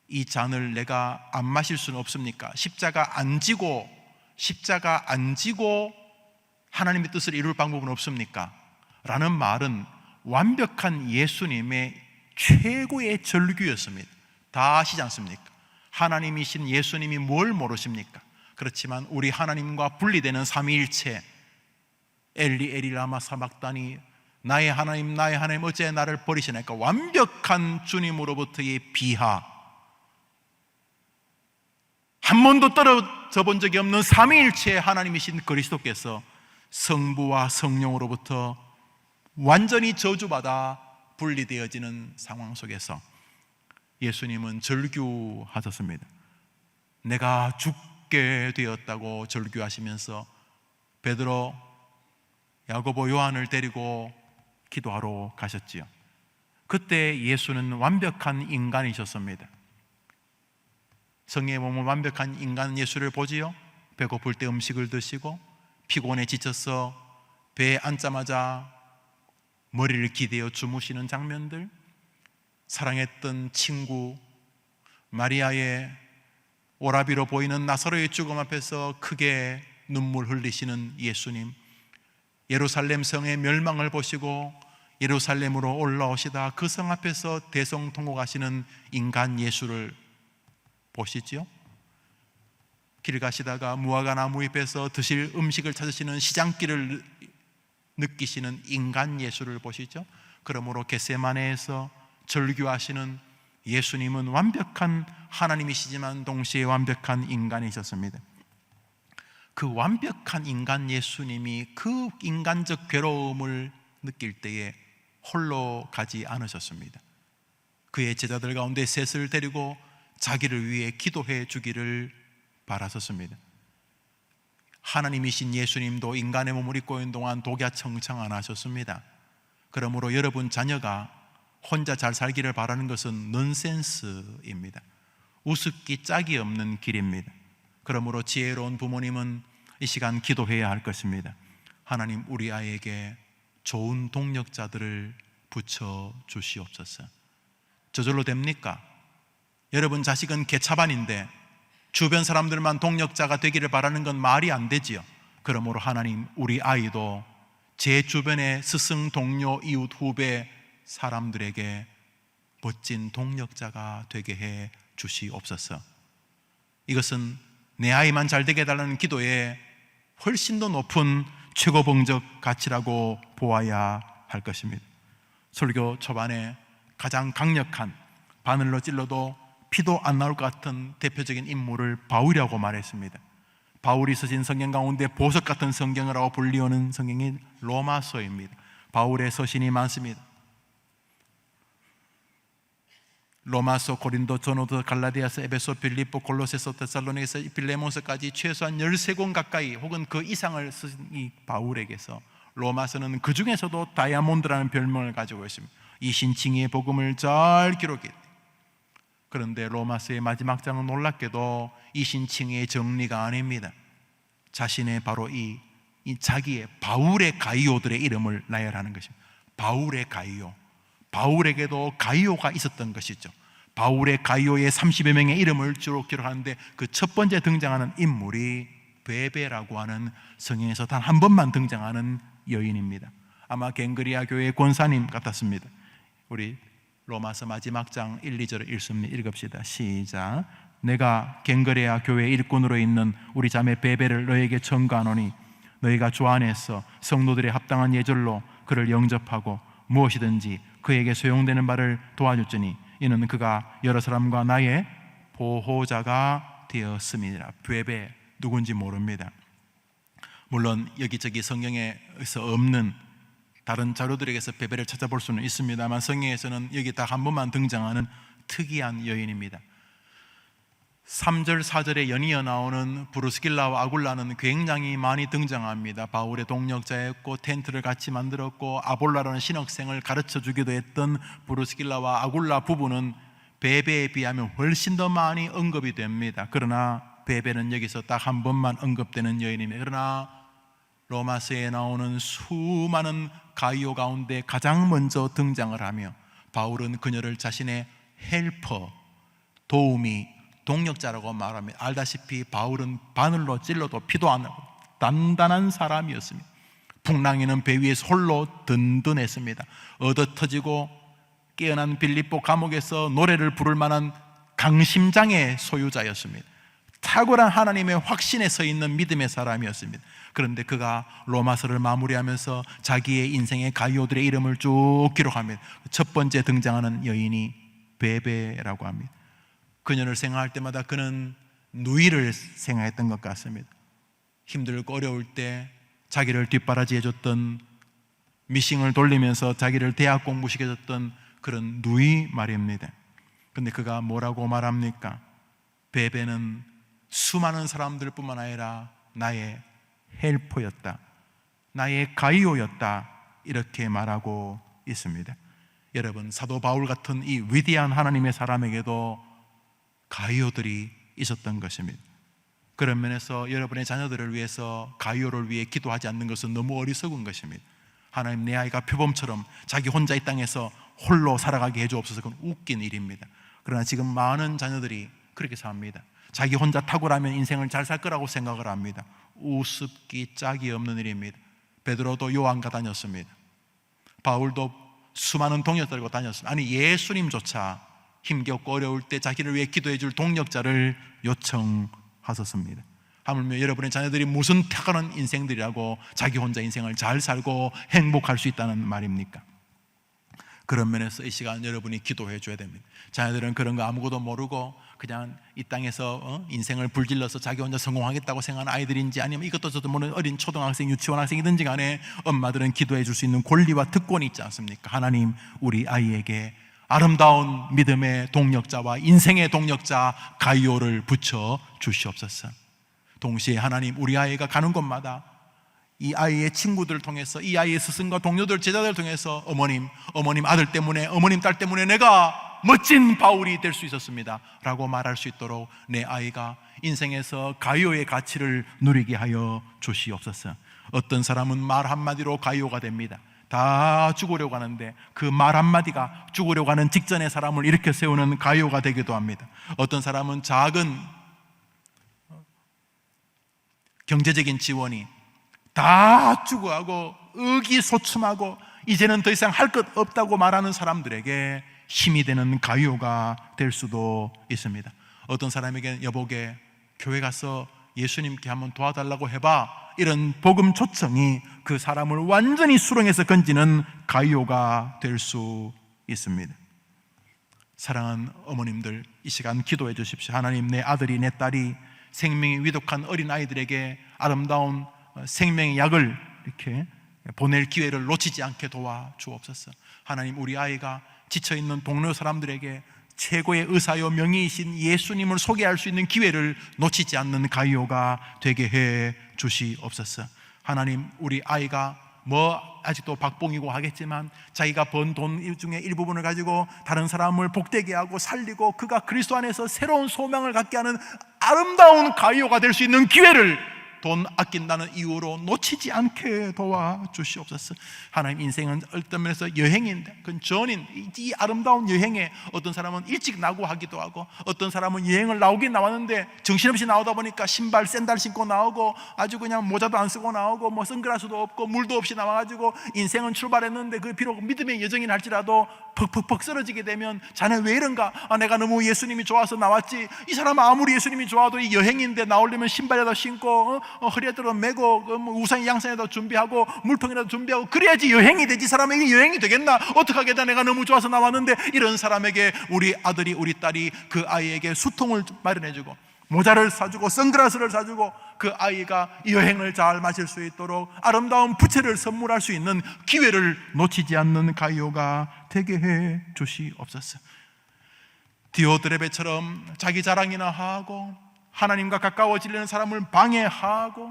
이 잔을 내가 안 마실 수는 없습니까? 십자가 안 지고 하나님의 뜻을 이룰 방법은 없습니까? 라는 말은 완벽한 예수님의 최고의 절규였습니다. 다 아시지 않습니까? 하나님이신 예수님이 뭘 모르십니까? 그렇지만 우리 하나님과 분리되는 삼위일체, 엘리 엘리 라마 사박다니, 나의 하나님 어째 나를 버리시나이까? 완벽한 주님으로부터의 비하, 한 번도 떨어져 본 적이 없는 삼위일체의 하나님이신 그리스도께서 성부와 성령으로부터 완전히 저주받아 분리되어지는 상황 속에서 예수님은 절규하셨습니다. 내가 죽게 되었다고 절규하시면서 베드로, 야고보, 요한을 데리고 기도하러 가셨지요. 그때 예수는 완벽한 인간이셨습니다. 성경에 보면 완벽한 인간 예수를 보지요. 배고플 때 음식을 드시고 피곤해 지쳐서 배에 앉자마자 머리를 기대어 주무시는 장면들, 사랑했던 친구 마리아의 오라비로 보이는 나사로의 죽음 앞에서 크게 눈물 흘리시는 예수님, 예루살렘 성의 멸망을 보시고 예루살렘으로 올라오시다 그 성 앞에서 대성통곡하시는 인간 예수를 보시지요. 길 가시다가 무화과 나무 잎에서 드실 음식을 찾으시는 시장길을 느끼시는 인간 예수를 보시죠. 그러므로 겟세마네에서 절규하시는 예수님은 완벽한 하나님이시지만 동시에 완벽한 인간이셨습니다. 그 완벽한 인간 예수님이 그 인간적 괴로움을 느낄 때에 홀로 가지 않으셨습니다. 그의 제자들 가운데 셋을 데리고 자기를 위해 기도해 주기를 바라셨습니다. 하나님이신 예수님도 인간의 몸을 입고 있는 동안 독야청청 안 하셨습니다. 그러므로 여러분 자녀가 혼자 잘 살기를 바라는 것은 넌센스입니다. 우습기 짝이 없는 길입니다. 그러므로 지혜로운 부모님은 이 시간 기도해야 할 것입니다. 하나님, 우리 아이에게 좋은 동력자들을 붙여 주시옵소서. 저절로 됩니까? 여러분 자식은 개차반인데 주변 사람들만 동력자가 되기를 바라는 건 말이 안 되지요. 그러므로 하나님, 우리 아이도 제 주변의 스승, 동료, 이웃, 후배 사람들에게 멋진 동력자가 되게 해 주시옵소서. 이것은 내 아이만 잘 되게 해달라는 기도에 훨씬 더 높은 최고봉적 가치라고 보아야 할 것입니다. 설교 초반에 가장 강력한, 바늘로 찔러도 피도 안 나올 것 같은 대표적인 인물을 바울이라고 말했습니다. 바울이 쓰신 성경 가운데 보석 같은 성경이라고 불리우는 성경이 로마서입니다. 바울의 서신이 많습니다. 로마서, 고린도, 전후서, 갈라디아서, 에베소, 빌립보, 골로새서, 데살로니가서, 빌레몬서까지 최소한 13권 가까이 혹은 그 이상을 쓰신 이 바울에게서 로마서는 그 중에서도 다이아몬드라는 별명을 가지고 있습니다. 이신칭의의 복음을 잘 기록했다. 그런데 로마서의 마지막 장은 놀랍게도 이신칭의의 정리가 아닙니다. 자신의 바로 이 자기의 바울의 가이오들의 이름을 나열하는 것입니다. 바울의 가이오, 바울에게도 가이오가 있었던 것이죠. 바울의 가이오의 30여 명의 이름을 주로 기록하는데 그 첫 번째 등장하는 인물이 베베라고 하는 성경에서 단 한 번만 등장하는 여인입니다. 아마 갱그리아 교회의 권사님 같았습니다. 우리 로마서 마지막 장 1, 2절을 읽읍시다. 시작. 내가 갱그레아 교회 일꾼으로 있는 우리 자매 베베를 너에게 청구하노니 너희가 주 안에서 성도들의 합당한 예절로 그를 영접하고 무엇이든지 그에게 소용되는 바를 도와줄지니 이는 그가 여러 사람과 나의 보호자가 되었음이니라. 베베 누군지 모릅니다. 물론 여기저기 성경에서 없는 다른 자료들에게서 베베를 찾아볼 수는 있습니다만 성경에서는 여기 딱 한 번만 등장하는 특이한 여인입니다. 3절 4절에 연이어 나오는 브루스길라와 아굴라는 굉장히 많이 등장합니다. 바울의 동력자였고 텐트를 같이 만들었고 아볼라라는 신학생을 가르쳐 주기도 했던 브루스길라와 아굴라 부부는 베베에 비하면 훨씬 더 많이 언급이 됩니다. 그러나 베베는 여기서 딱 한 번만 언급되는 여인입니다. 그러나 로마서에 나오는 수많은 가이오 가운데 가장 먼저 등장을 하며 바울은 그녀를 자신의 헬퍼, 도우미, 동력자라고 말합니다. 알다시피 바울은 바늘로 찔러도 피도 안 나고 단단한 사람이었습니다. 풍랑이는 배 위에서 홀로 든든했습니다. 얻어터지고 깨어난 빌립보 감옥에서 노래를 부를 만한 강심장의 소유자였습니다. 탁월한 하나님의 확신에 서 있는 믿음의 사람이었습니다. 그런데 그가 로마서를 마무리하면서 자기의 인생의 가이오들의 이름을 쭉 기록합니다. 첫 번째 등장하는 여인이 베베라고 합니다. 그녀를 생각할 때마다 그는 누이를 생각했던 것 같습니다. 힘들고 어려울 때 자기를 뒷바라지 해줬던, 미싱을 돌리면서 자기를 대학 공부시켜줬던 그런 누이 말입니다. 그런데 그가 뭐라고 말합니까? 베베는 수많은 사람들 뿐만 아니라 나의 헬퍼였다, 나의 가이오였다, 이렇게 말하고 있습니다. 여러분, 사도 바울 같은 이 위대한 하나님의 사람에게도 가이오들이 있었던 것입니다. 그런 면에서 여러분의 자녀들을 위해서, 가이오를 위해 기도하지 않는 것은 너무 어리석은 것입니다. 하나님, 내 아이가 표범처럼 자기 혼자 이 땅에서 홀로 살아가게 해주옵소서. 그건 웃긴 일입니다. 그러나 지금 많은 자녀들이 그렇게 삽니다. 자기 혼자 탁월하면 인생을 잘 살 거라고 생각을 합니다. 우습기 짝이 없는 일입니다. 베드로도 요한과 다녔습니다. 바울도 수많은 동력들과 다녔습니다. 아니, 예수님조차 힘겹고 어려울 때 자기를 위해 기도해 줄 동력자를 요청하셨습니다. 하물며 여러분의 자녀들이 무슨 탁월한 인생들이라고 자기 혼자 인생을 잘 살고 행복할 수 있다는 말입니까? 그런 면에서 이 시간 여러분이 기도해 줘야 됩니다. 자녀들은 그런 거 아무것도 모르고 그냥 이 땅에서 인생을 불질러서 자기 혼자 성공하겠다고 생각하는 아이들인지, 아니면 이것도 저도 모르는 어린 초등학생, 유치원 학생이든지 간에 엄마들은 기도해 줄 수 있는 권리와 특권이 있지 않습니까? 하나님, 우리 아이에게 아름다운 믿음의 동력자와 인생의 동력자 가이오를 붙여 주시옵소서. 동시에 하나님, 우리 아이가 가는 곳마다 이 아이의 친구들을 통해서, 이 아이의 스승과 동료들, 제자들을 통해서 어머님 아들 때문에, 어머님 딸 때문에 내가 멋진 바울이 될 수 있었습니다 라고 말할 수 있도록 내 아이가 인생에서 가이오의 가치를 누리게 하여 주시옵소서. 어떤 사람은 말 한마디로 가이오가 됩니다. 다 죽으려고 하는데 그 말 한마디가 죽으려고 하는 직전의 사람을 일으켜 세우는 가이오가 되기도 합니다. 어떤 사람은 작은 경제적인 지원이 다 추구하고 의기소침하고 이제는 더 이상 할 것 없다고 말하는 사람들에게 힘이 되는 가이오가 될 수도 있습니다. 어떤 사람에게는 여보게 교회 가서 예수님께 한번 도와달라고 해봐, 이런 복음 초청이 그 사람을 완전히 수렁에서 건지는 가이오가 될 수 있습니다. 사랑하는 어머님들, 이 시간 기도해 주십시오. 하나님, 내 아들이, 내 딸이 생명이 위독한 어린 아이들에게 아름다운 생명의 약을 이렇게 보낼 기회를 놓치지 않게 도와주옵소서. 하나님, 우리 아이가 지쳐있는 동료 사람들에게 최고의 의사요 명의이신 예수님을 소개할 수 있는 기회를 놓치지 않는 가이오가 되게 해 주시옵소서. 하나님, 우리 아이가 아직도 박봉이고 하겠지만 자기가 번 돈 중에 일부분을 가지고 다른 사람을 복되게 하고 살리고 그가 그리스도 안에서 새로운 소망을 갖게 하는 아름다운 가이오가 될 수 있는 기회를 돈 아낀다는 이유로 놓치지 않게 도와주시옵소서. 하나님, 인생은 어떤 면에서 여행인데, 그건 전인, 이 아름다운 여행에 어떤 사람은 일찍 나고 하기도 하고, 어떤 사람은 여행을 나오긴 나왔는데 정신없이 나오다 보니까 신발 샌들 신고 나오고, 아주 그냥 모자도 안 쓰고 나오고, 뭐 선글라스도 없고 물도 없이 나와가지고 인생은 출발했는데, 그 비록 믿음의 여정인 할지라도 퍽퍽퍽 쓰러지게 되면, 자네 왜 이런가? 내가 너무 예수님이 좋아서 나왔지. 이 사람은 아무리 예수님이 좋아도 이 여행인데 나오려면 신발에다 신고 허리에다 메고 뭐 우산 양산에다 준비하고 물통에다 준비하고 그래야지 여행이 되지. 사람에게 여행이 되겠나? 어떡하겠다, 내가 너무 좋아서 나왔는데. 이런 사람에게 우리 아들이, 우리 딸이 그 아이에게 수통을 마련해주고 모자를 사주고 선글라스를 사주고, 그 아이가 여행을 잘 마칠 수 있도록 아름다운 부채를 선물할 수 있는 기회를 놓치지 않는 가이오가 되게 해 주시옵소서. 디오드레베처럼 자기 자랑이나 하고, 하나님과 가까워지려는 사람을 방해하고,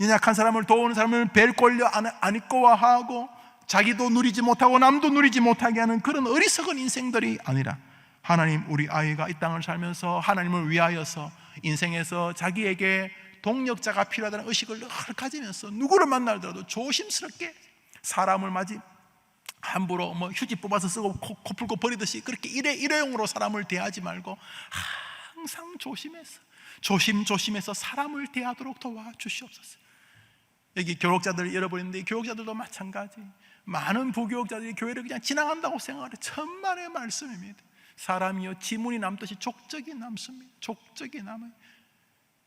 연약한 사람을 도우는 사람을 벨 꼴려 안이꼬아하고, 자기도 누리지 못하고 남도 누리지 못하게 하는 그런 어리석은 인생들이 아니라, 하나님, 우리 아이가 이 땅을 살면서 하나님을 위하여서 인생에서 자기에게 동력자가 필요하다는 의식을 늘 가지면서 누구를 만나더라도 조심스럽게 사람을 맞이, 함부로 뭐 휴지 뽑아서 쓰고 코 풀고 버리듯이 그렇게 일회용으로 사람을 대하지 말고 항상 조심해서 사람을 대하도록 도와주시옵소서. 여기 교역자들 여러분인데, 교역자들도 마찬가지. 많은 부교역자들이 교회를 그냥 지나간다고 생각하는 천만의 말씀입니다. 사람이요 지문이 남듯이 족적이 남습니다. 족적이 남아요.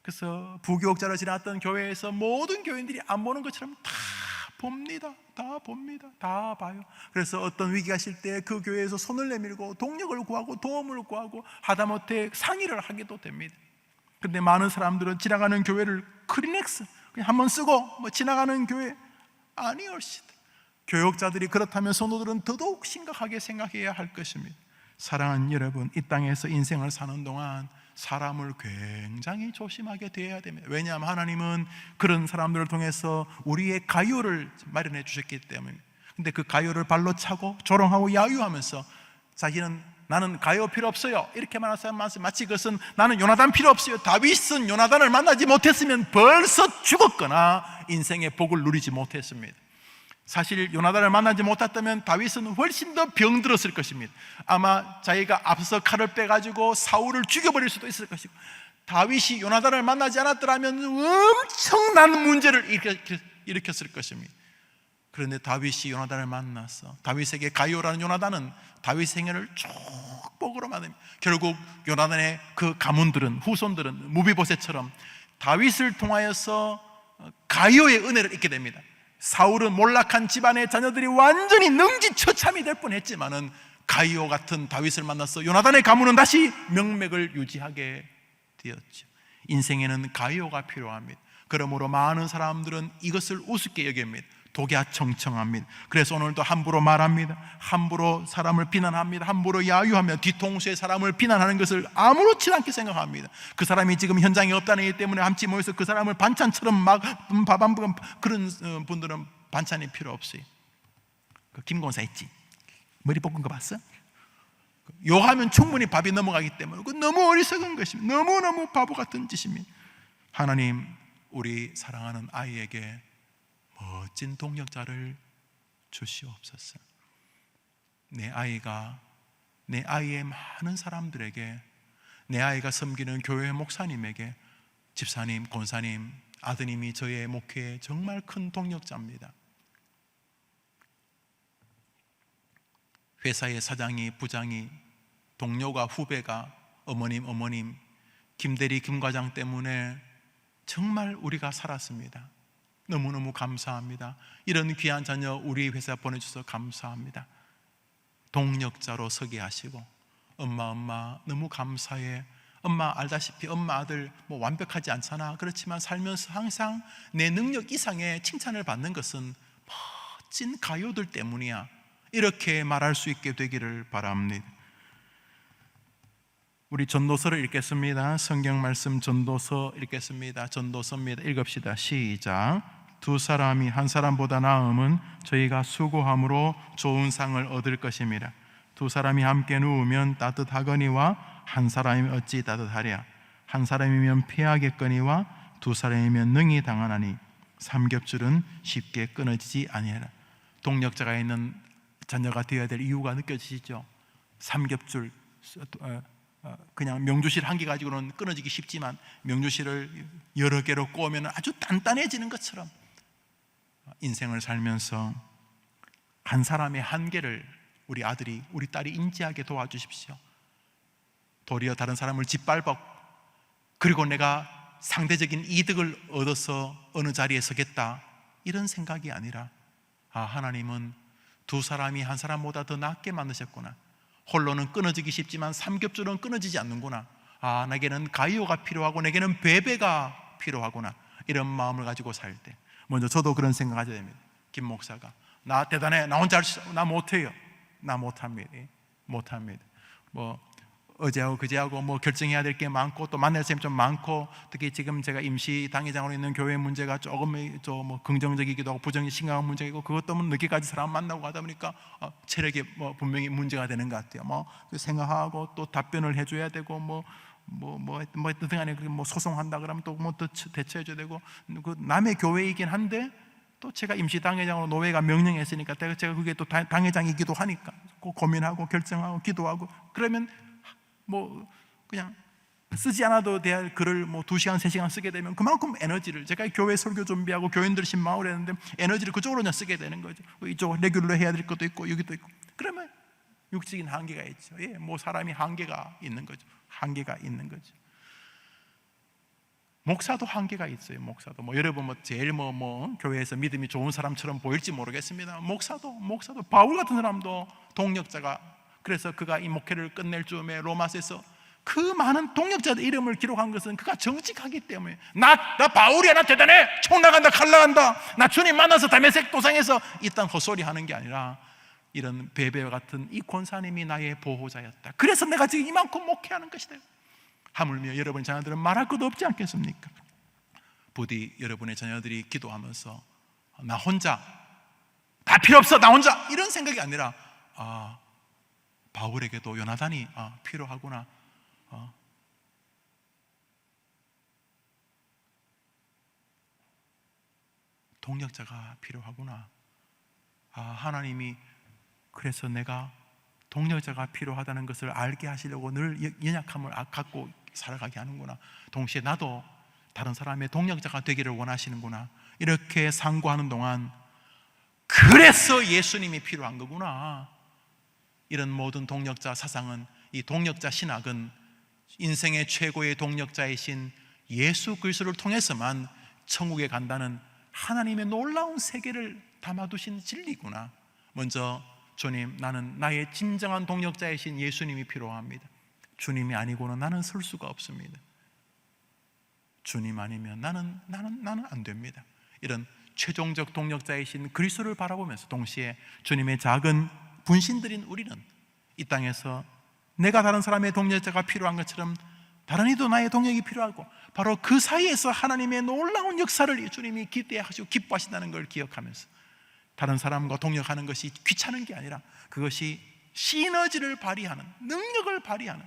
그래서 부교역자를 지났던 교회에서 모든 교인들이 안 보는 것처럼 다 봅니다. 다 봐요. 그래서 어떤 위기가 있을 때 그 교회에서 손을 내밀고 동력을 구하고 도움을 구하고 하다못해 상의를 하기도 됩니다. 그런데 많은 사람들은 지나가는 교회를 크리넥스 그냥 한번 쓰고 뭐 지나가는 교회 아니올시다. 교역자들이 그렇다면 성도들은 더더욱 심각하게 생각해야 할 것입니다. 사랑하는 여러분, 이 땅에서 인생을 사는 동안 사람을 굉장히 조심하게 대해야 됩니다. 왜냐하면 하나님은 그런 사람들을 통해서 우리의 가요를 마련해 주셨기 때문에. 근데 그 가요를 발로 차고 조롱하고 야유하면서 자기는 나는 가요 필요 없어요 이렇게 말하는 사람 많습니다. 마치 그것은 나는 요나단 필요 없어요. 다윗은 요나단을 만나지 못했으면 벌써 죽었거나 인생의 복을 누리지 못했습니다. 사실 요나단을 만나지 못했다면 다윗은 훨씬 더 병들었을 것입니다. 아마 자기가 앞서 칼을 빼가지고 사울을 죽여버릴 수도 있을 것이고, 다윗이 요나단을 만나지 않았더라면 엄청난 문제를 일으켰을 것입니다. 그런데 다윗이 요나단을 만났어. 다윗에게 가요라는 요나단은 다윗 생애를 축복으로 만듭니다. 결국 요나단의 그 가문들은, 후손들은 무비보셋처럼 다윗을 통하여서 가요의 은혜를 잊게 됩니다. 사울은 몰락한 집안의 자녀들이 완전히 능지처참이 될 뻔했지만은 가이오 같은 다윗을 만나서 요나단의 가문은 다시 명맥을 유지하게 되었죠. 인생에는 가이오가 필요합니다. 그러므로 많은 사람들은 이것을 우습게 여깁니다. 독야청청합니다. 그래서 오늘도 함부로 말합니다. 함부로 사람을 비난합니다. 함부로 야유하며 뒤통수에 사람을 비난하는 것을 아무렇지 않게 생각합니다. 그 사람이 지금 현장에 없다는 일 때문에 함께 모여서 그 사람을 반찬처럼 막 밥 한 번, 그런 분들은 반찬이 필요 없어요. 그 김권사 있지? 머리 볶은 거 봤어? 욕하면 충분히 밥이 넘어가기 때문에 너무 어리석은 것입니다. 너무너무 바보 같은 짓입니다. 하나님, 우리 사랑하는 아이에게 멋진 동력자를 주시옵소서. 내 아이의 많은 사람들에게, 내 아이가 섬기는 교회 목사님에게, 집사님, 권사님, 아드님이 저의 목회에 정말 큰 동력자입니다. 회사의 사장이, 부장이, 동료가, 후배가, 어머님, 김대리, 김과장 때문에 정말 우리가 살았습니다. 너무너무 감사합니다. 이런 귀한 자녀 우리 회사 보내주셔서 감사합니다. 동력자로 서게 하시고, 엄마 너무 감사해. 엄마 알다시피 엄마 아들 뭐 완벽하지 않잖아. 그렇지만 살면서 항상 내 능력 이상의 칭찬을 받는 것은 멋진 가요들 때문이야. 이렇게 말할 수 있게 되기를 바랍니다. 우리 전도서를 읽겠습니다. 성경 말씀 전도서 읽겠습니다. 전도서입니다. 읽읍시다. 시작. 두 사람이 한 사람보다 나음은 저희가 수고함으로 좋은 상을 얻을 것입니다. 두 사람이 함께 누우면 따뜻하거니와 한 사람이 어찌 따뜻하랴. 한 사람이면 피하겠거니와 두 사람이면 능히 당하나니 삼겹줄은 쉽게 끊어지지 아니하라. 동력자가 있는 자녀가 되어야 될 이유가 느껴지시죠? 삼겹줄, 그냥 명주실 한 개 가지고는 끊어지기 쉽지만 명주실을 여러 개로 꼬으면 아주 단단해지는 것처럼 인생을 살면서 한 사람의 한계를 우리 아들이, 우리 딸이 인지하게 도와주십시오. 도리어 다른 사람을 짓밟아 그리고 내가 상대적인 이득을 얻어서 어느 자리에 서겠다, 이런 생각이 아니라 하나님은 두 사람이 한 사람보다 더 낫게 만드셨구나. 홀로는 끊어지기 쉽지만 삼겹줄은 끊어지지 않는구나. 내게는 가이오가 필요하고 내게는 베베가 필요하구나. 이런 마음을 가지고 살 때 먼저 저도 그런 생각 가져야 됩니다. 김 목사가 나 대단해, 나 혼자 할 수 있어, 나 못해요. 나 못합니다. 뭐 어제하고 그제하고 뭐 결정해야 될 게 많고 또 만날 사람이 좀 많고, 특히 지금 제가 임시 당회장으로 있는 교회 문제가 조금 뭐 긍정적이기도 하고 부정이 심각한 문제이고, 그것 때문에 늦게까지 사람 만나고 하다 보니까 체력이 뭐 분명히 문제가 되는 것 같아요. 뭐 생각하고 또 답변을 해줘야 되고 뭐 등간에 뭐 소송한다 그러면 또 뭐 또 대처해줘야 되고, 그 남의 교회이긴 한데 또 제가 임시 당회장으로 노회가 명령했으니까 제가 그게 또 당회장이기도 하니까 고민하고 결정하고 기도하고, 그러면 뭐 그냥 쓰지 않아도 될 글을 뭐 2시간 3시간 쓰게 되면 그만큼 에너지를, 제가 교회 설교 준비하고 교인들 신방을 했는데 에너지를 그쪽으로 그냥 쓰게 되는 거죠. 이쪽 레귤러 해야 될 것도 있고 여기도 있고, 그러면 육적인 한계가 있죠. 뭐 사람이 한계가 있는 거죠. 목사도 한계가 있어요. 목사도 뭐 여러분 뭐 제일 뭐 교회에서 믿음이 좋은 사람처럼 보일지 모르겠습니다. 목사도 바울 같은 사람도 동력자가, 그래서 그가 이 목회를 끝낼 즈음에 로마서에서 그 많은 동력자들 이름을 기록한 것은 그가 정직하기 때문에, 나 바울이야, 나 대단해, 총 나간다, 칼 나간다, 나 주님 만나서 다메섹 도상에서 이 땅 헛소리 하는 게 아니라 이런 베베와 같은 이 권사님이 나의 보호자였다, 그래서 내가 지금 이만큼 목회하는 것이다. 하물며 여러분 자녀들은 말할 것도 없지 않겠습니까? 부디 여러분의 자녀들이 기도하면서 나 혼자 다 필요 없어, 나 혼자, 이런 생각이 아니라 바울에게도 요나단이 필요하구나, 동력자가 필요하구나. 하나님이 그래서 내가 동력자가 필요하다는 것을 알게 하시려고 늘 연약함을 갖고 살아가게 하는구나. 동시에 나도 다른 사람의 동력자가 되기를 원하시는구나. 이렇게 상고하는 동안 그래서 예수님이 필요한 거구나. 이런 모든 동력자 사상은, 이 동력자 신학은 인생의 최고의 동력자이신 예수 그리스도를 통해서만 천국에 간다는 하나님의 놀라운 세계를 담아두신 진리구나. 먼저 주님, 나는 나의 진정한 동력자이신 예수님이 필요합니다. 주님이 아니고는 나는 설 수가 없습니다. 주님 아니면 나는 안 됩니다. 이런 최종적 동력자이신 그리스도를 바라보면서 동시에 주님의 작은 분신들인 우리는 이 땅에서 내가 다른 사람의 동력자가 필요한 것처럼 다른 이도 나의 동력이 필요하고, 바로 그 사이에서 하나님의 놀라운 역사를 주님이 기대하시고 기뻐하신다는 걸 기억하면서 다른 사람과 동력하는 것이 귀찮은 게 아니라 그것이 시너지를 발휘하는, 능력을 발휘하는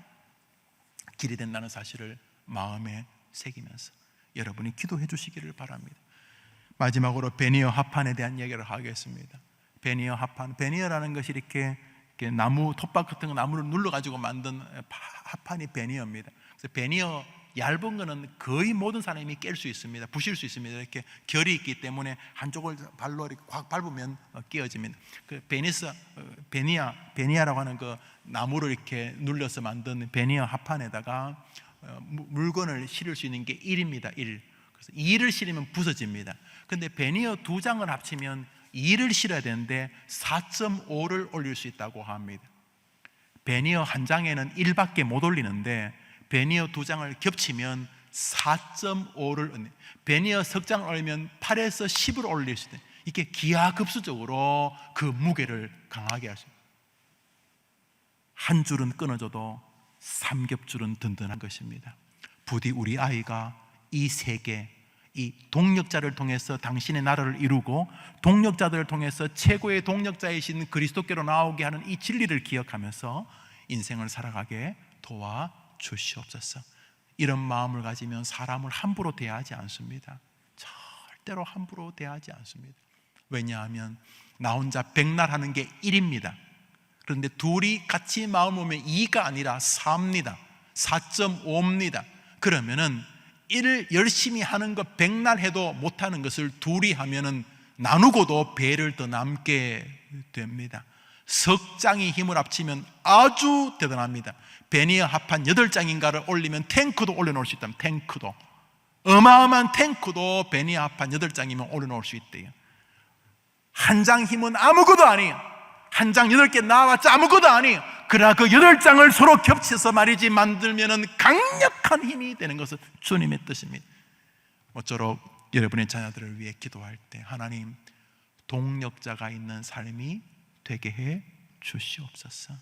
길이 된다는 사실을 마음에 새기면서 여러분이 기도해 주시기를 바랍니다. 마지막으로 베니어 합판에 대한 얘기를 하겠습니다. 베니어 합판, 베니어라는 것이 이렇게 나무, 톱밥 같은 거 나무를 눌러가지고 만든 합판이 베니어입니다. 그래서 베니어 얇은 거는 거의 모든 사람이 깰 수 있습니다. 부실 수 있습니다. 이렇게 결이 있기 때문에 한쪽을 발로 이렇게 확 밟으면 끼어집니다. 그 베니아라고 하는 그 나무를 이렇게 눌러서 만든 베니어 합판에다가 물건을 실을 수 있는 게 1입니다. 1. 그래서 2를 실으면 부서집니다. 근데 베니어 2장을 합치면 2를 실어야 되는데 4.5를 올릴 수 있다고 합니다. 베니어 한 장에는 1밖에 못 올리는데 베니어 2장을 겹치면 4.5를, 베니어 석 장을 올리면 8에서 10을 올릴 수 있다. 이게 기하급수적으로 그 무게를 강하게 할 수 있다. 한 줄은 끊어져도 삼겹줄은 든든한 것입니다. 부디 우리 아이가 이 세계, 이 동력자를 통해서 당신의 나라를 이루고 동력자들을 통해서 최고의 동력자이신 그리스도께로 나오게 하는 이 진리를 기억하면서 인생을 살아가게 도와주시옵소서. 이런 마음을 가지면 사람을 함부로 대하지 않습니다. 절대로 함부로 대하지 않습니다. 왜냐하면 나 혼자 백날하는 게 1입니다. 그런데 둘이 같이 마음 먹으면 2가 아니라 4입니다. 4.5입니다. 그러면은 1을 열심히 하는 것 100날 해도 못하는 것을 둘이 하면은 나누고도 배를 더 남게 됩니다. 석장이 힘을 합치면 아주 대단합니다. 베니어 합한 8장인가를 올리면 탱크도 올려놓을 수 있다면, 탱크도, 어마어마한 탱크도 베니어 합한 8장이면 올려놓을 수 있대요. 한 장 힘은 아무것도 아니에요. 한 장 8개 나와봤자 아무것도 아니에요. 그러나 그 8장을 서로 겹쳐서 말이지 만들면은 강력한 힘이 되는 것은 주님의 뜻입니다. 모쪼록 여러분의 자녀들을 위해 기도할 때 하나님, 동력자가 있는 삶이 되게 해 주시옵소서.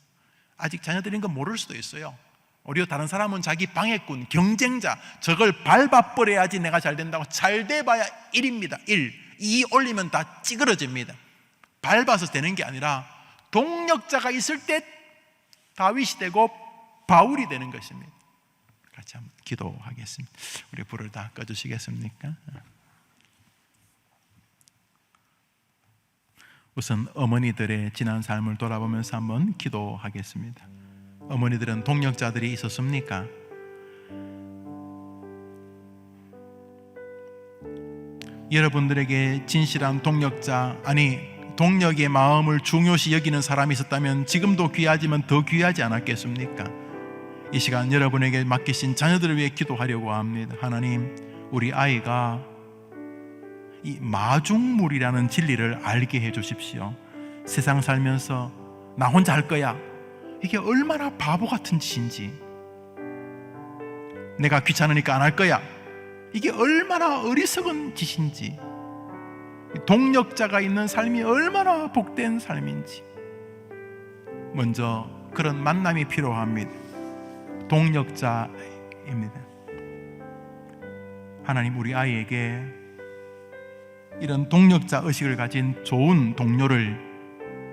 아직 자녀들인 건 모를 수도 있어요. 오히려 다른 사람은 자기 방해꾼, 경쟁자, 저걸 밟아버려야지 내가 잘 된다고. 잘 돼봐야 1입니다. 1. 2 올리면 다 찌그러집니다. 밟아서 되는 게 아니라 동력자가 있을 때 다윗이 되고 바울이 되는 것입니다. 같이 한번 기도하겠습니다. 우리 불을 다 꺼주시겠습니까? 우선 어머니들의 지난 삶을 돌아보면서 한번 기도하겠습니다. 어머니들은 동력자들이 있었습니까? 여러분들에게 진실한 동력자, 아니 동력의 마음을 중요시 여기는 사람이 있었다면 지금도 귀하지만 더 귀하지 않았겠습니까? 이 시간 여러분에게 맡기신 자녀들을 위해 기도하려고 합니다. 하나님, 우리 아이가 이 마중물이라는 진리를 알게 해 주십시오. 세상 살면서 나 혼자 할 거야, 이게 얼마나 바보 같은 짓인지, 내가 귀찮으니까 안 할 거야, 이게 얼마나 어리석은 짓인지, 동력자가 있는 삶이 얼마나 복된 삶인지, 먼저 그런 만남이 필요합니다. 동력자입니다. 하나님, 우리 아이에게 이런 동력자 의식을 가진 좋은 동료를,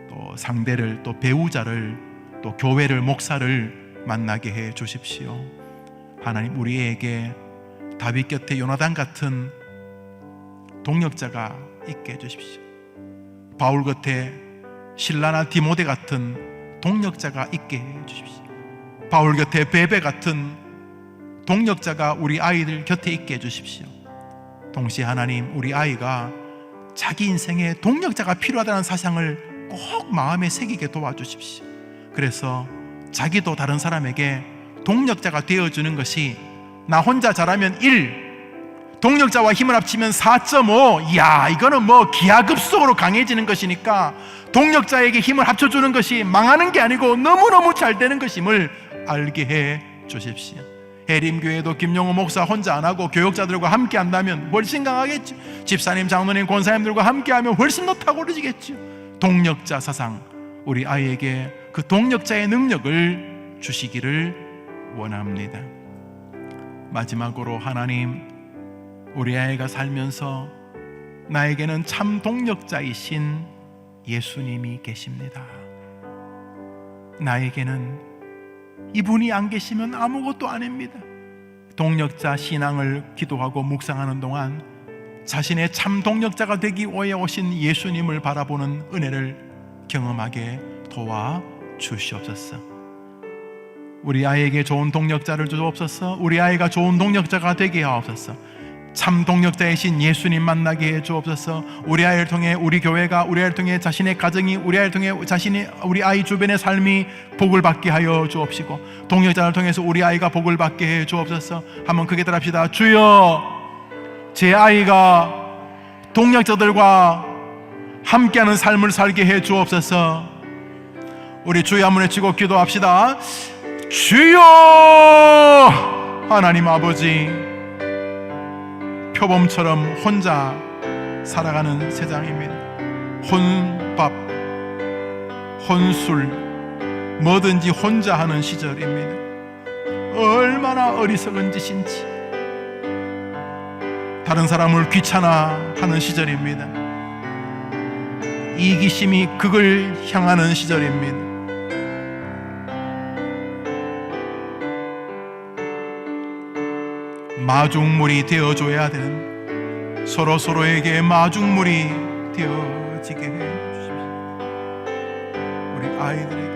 또 상대를, 또 배우자를, 또 교회를, 목사를 만나게 해 주십시오. 하나님, 우리에게 다윗 곁에 요나단 같은 동력자가 있게 해주십시오. 바울 곁에 실라나 디모데 같은 동력자가 있게 해주십시오. 바울 곁에 베베 같은 동력자가 우리 아이들 곁에 있게 해주십시오. 동시에 하나님, 우리 아이가 자기 인생에 동력자가 필요하다는 사상을 꼭 마음에 새기게 도와주십시오. 그래서 자기도 다른 사람에게 동력자가 되어주는 것이, 나 혼자 잘하면 1, 동력자와 힘을 합치면 4.5, 이야, 이거는 뭐 기하급수적으로 강해지는 것이니까 동력자에게 힘을 합쳐주는 것이 망하는 게 아니고 너무너무 잘 되는 것임을 알게 해 주십시오. 해림교회도 김용호 목사 혼자 안 하고 교역자들과 함께 한다면 훨씬 강하겠죠. 집사님, 장로님, 권사님들과 함께 하면 훨씬 더 탁월해지겠죠. 동력자 사상, 우리 아이에게 그 동력자의 능력을 주시기를 원합니다. 마지막으로 하나님, 우리 아이가 살면서 나에게는 참 동력자이신 예수님이 계십니다. 나에게는 이분이 안 계시면 아무것도 아닙니다. 동력자 신앙을 기도하고 묵상하는 동안 자신의 참 동력자가 되기 위해 오신 예수님을 바라보는 은혜를 경험하게 도와주시옵소서. 우리 아이에게 좋은 동력자를 주옵소서. 우리 아이가 좋은 동력자가 되게 하옵소서. 참 동력자이신 예수님 만나게 해 주옵소서. 우리 아이를 통해 우리 교회가, 우리 아이를 통해 자신의 가정이, 우리 아이를 통해 우리 아이 주변의 삶이 복을 받게 하여 주옵시고, 동력자를 통해서 우리 아이가 복을 받게 해 주옵소서. 한번 크게 따라합시다. 주여, 제 아이가 동력자들과 함께하는 삶을 살게 해 주옵소서. 우리 주여 한번 외치고 기도합시다. 주여! 하나님 아버지, 표범처럼 혼자 살아가는 세상입니다. 혼밥, 혼술, 뭐든지 혼자 하는 시절입니다. 얼마나 어리석은 짓인지, 다른 사람을 귀찮아하는 시절입니다. 이기심이 극을 향하는 시절입니다. 마중물이 되어줘야 되는, 서로에게 마중물이 되어지게 해 주십시오. 우리 아이들에게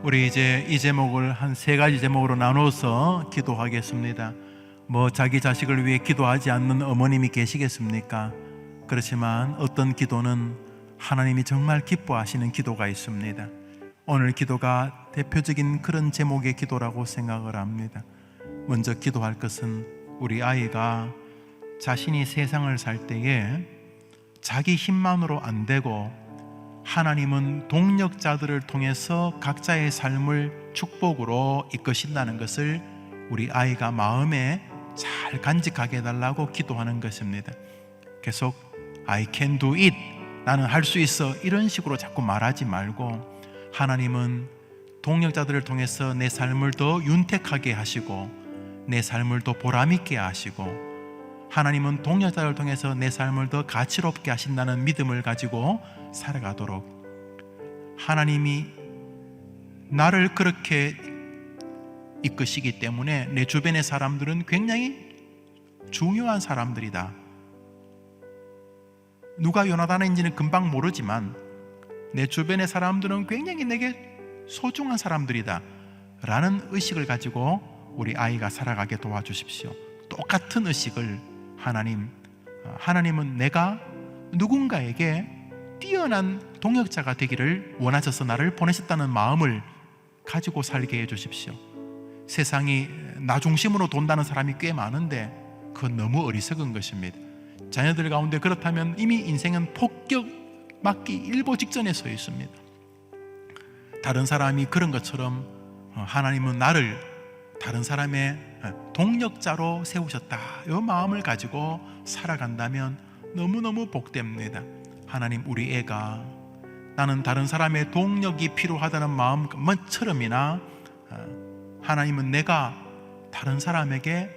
우리 이제 이 제목을 한 세 가지 제목으로 나눠서 기도하겠습니다. 뭐 자기 자식을 위해 기도하지 않는 어머님이 계시겠습니까? 그렇지만 어떤 기도는 하나님이 정말 기뻐하시는 기도가 있습니다. 오늘 기도가 대표적인 그런 제목의 기도라고 생각을 합니다. 먼저 기도할 것은 우리 아이가 자신이 세상을 살 때에 자기 힘만으로 안 되고 하나님은 동력자들을 통해서 각자의 삶을 축복으로 이끄신다는 것을 우리 아이가 마음에 잘 간직하게 해달라고 기도하는 것입니다. 계속 I can do it, 나는 할 수 있어, 이런 식으로 자꾸 말하지 말고, 하나님은 동역자들을 통해서 내 삶을 더 윤택하게 하시고 내 삶을 더 보람있게 하시고, 하나님은 동역자를 통해서 내 삶을 더 가치롭게 하신다는 믿음을 가지고 살아가도록, 하나님이 나를 그렇게 이끄시기 때문에 내 주변의 사람들은 굉장히 중요한 사람들이다. 누가 요나단인지는 금방 모르지만 내 주변의 사람들은 굉장히 내게 소중한 사람들이다 라는 의식을 가지고 우리 아이가 살아가게 도와주십시오. 똑같은 의식을 하나님은 내가 누군가에게 뛰어난 동역자가 되기를 원하셔서 나를 보내셨다는 마음을 가지고 살게 해주십시오. 세상이 나 중심으로 돈다는 사람이 꽤 많은데 그건 너무 어리석은 것입니다. 자녀들 가운데 그렇다면 이미 인생은 폭격 맞기 일보 직전에 서 있습니다. 다른 사람이 그런 것처럼 하나님은 나를 다른 사람의 동력자로 세우셨다, 이 마음을 가지고 살아간다면 너무너무 복됩니다. 하나님, 우리 애가 나는 다른 사람의 동력이 필요하다는 마음처럼이나 하나님은 내가 다른 사람에게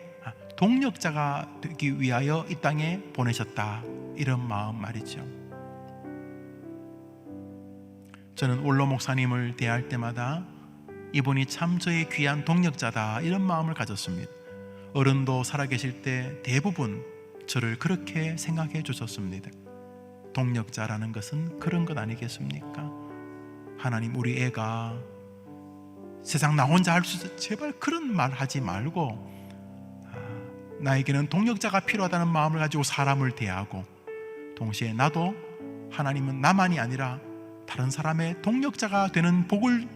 동력자가 되기 위하여 이 땅에 보내셨다, 이런 마음 말이죠. 저는 원로 목사님을 대할 때마다 이분이 참 저의 귀한 동력자다, 이런 마음을 가졌습니다. 어른도 살아계실 때 대부분 저를 그렇게 생각해 주셨습니다. 동력자라는 것은 그런 것 아니겠습니까? 하나님, 우리 애가 세상 나 혼자 할 수 있어, 제발 그런 말 하지 말고 나에게는 동력자가 필요하다는 마음을 가지고 사람을 대하고, 동시에 나도 하나님은 나만이 아니라 다른 사람의 동력자가 되는 복을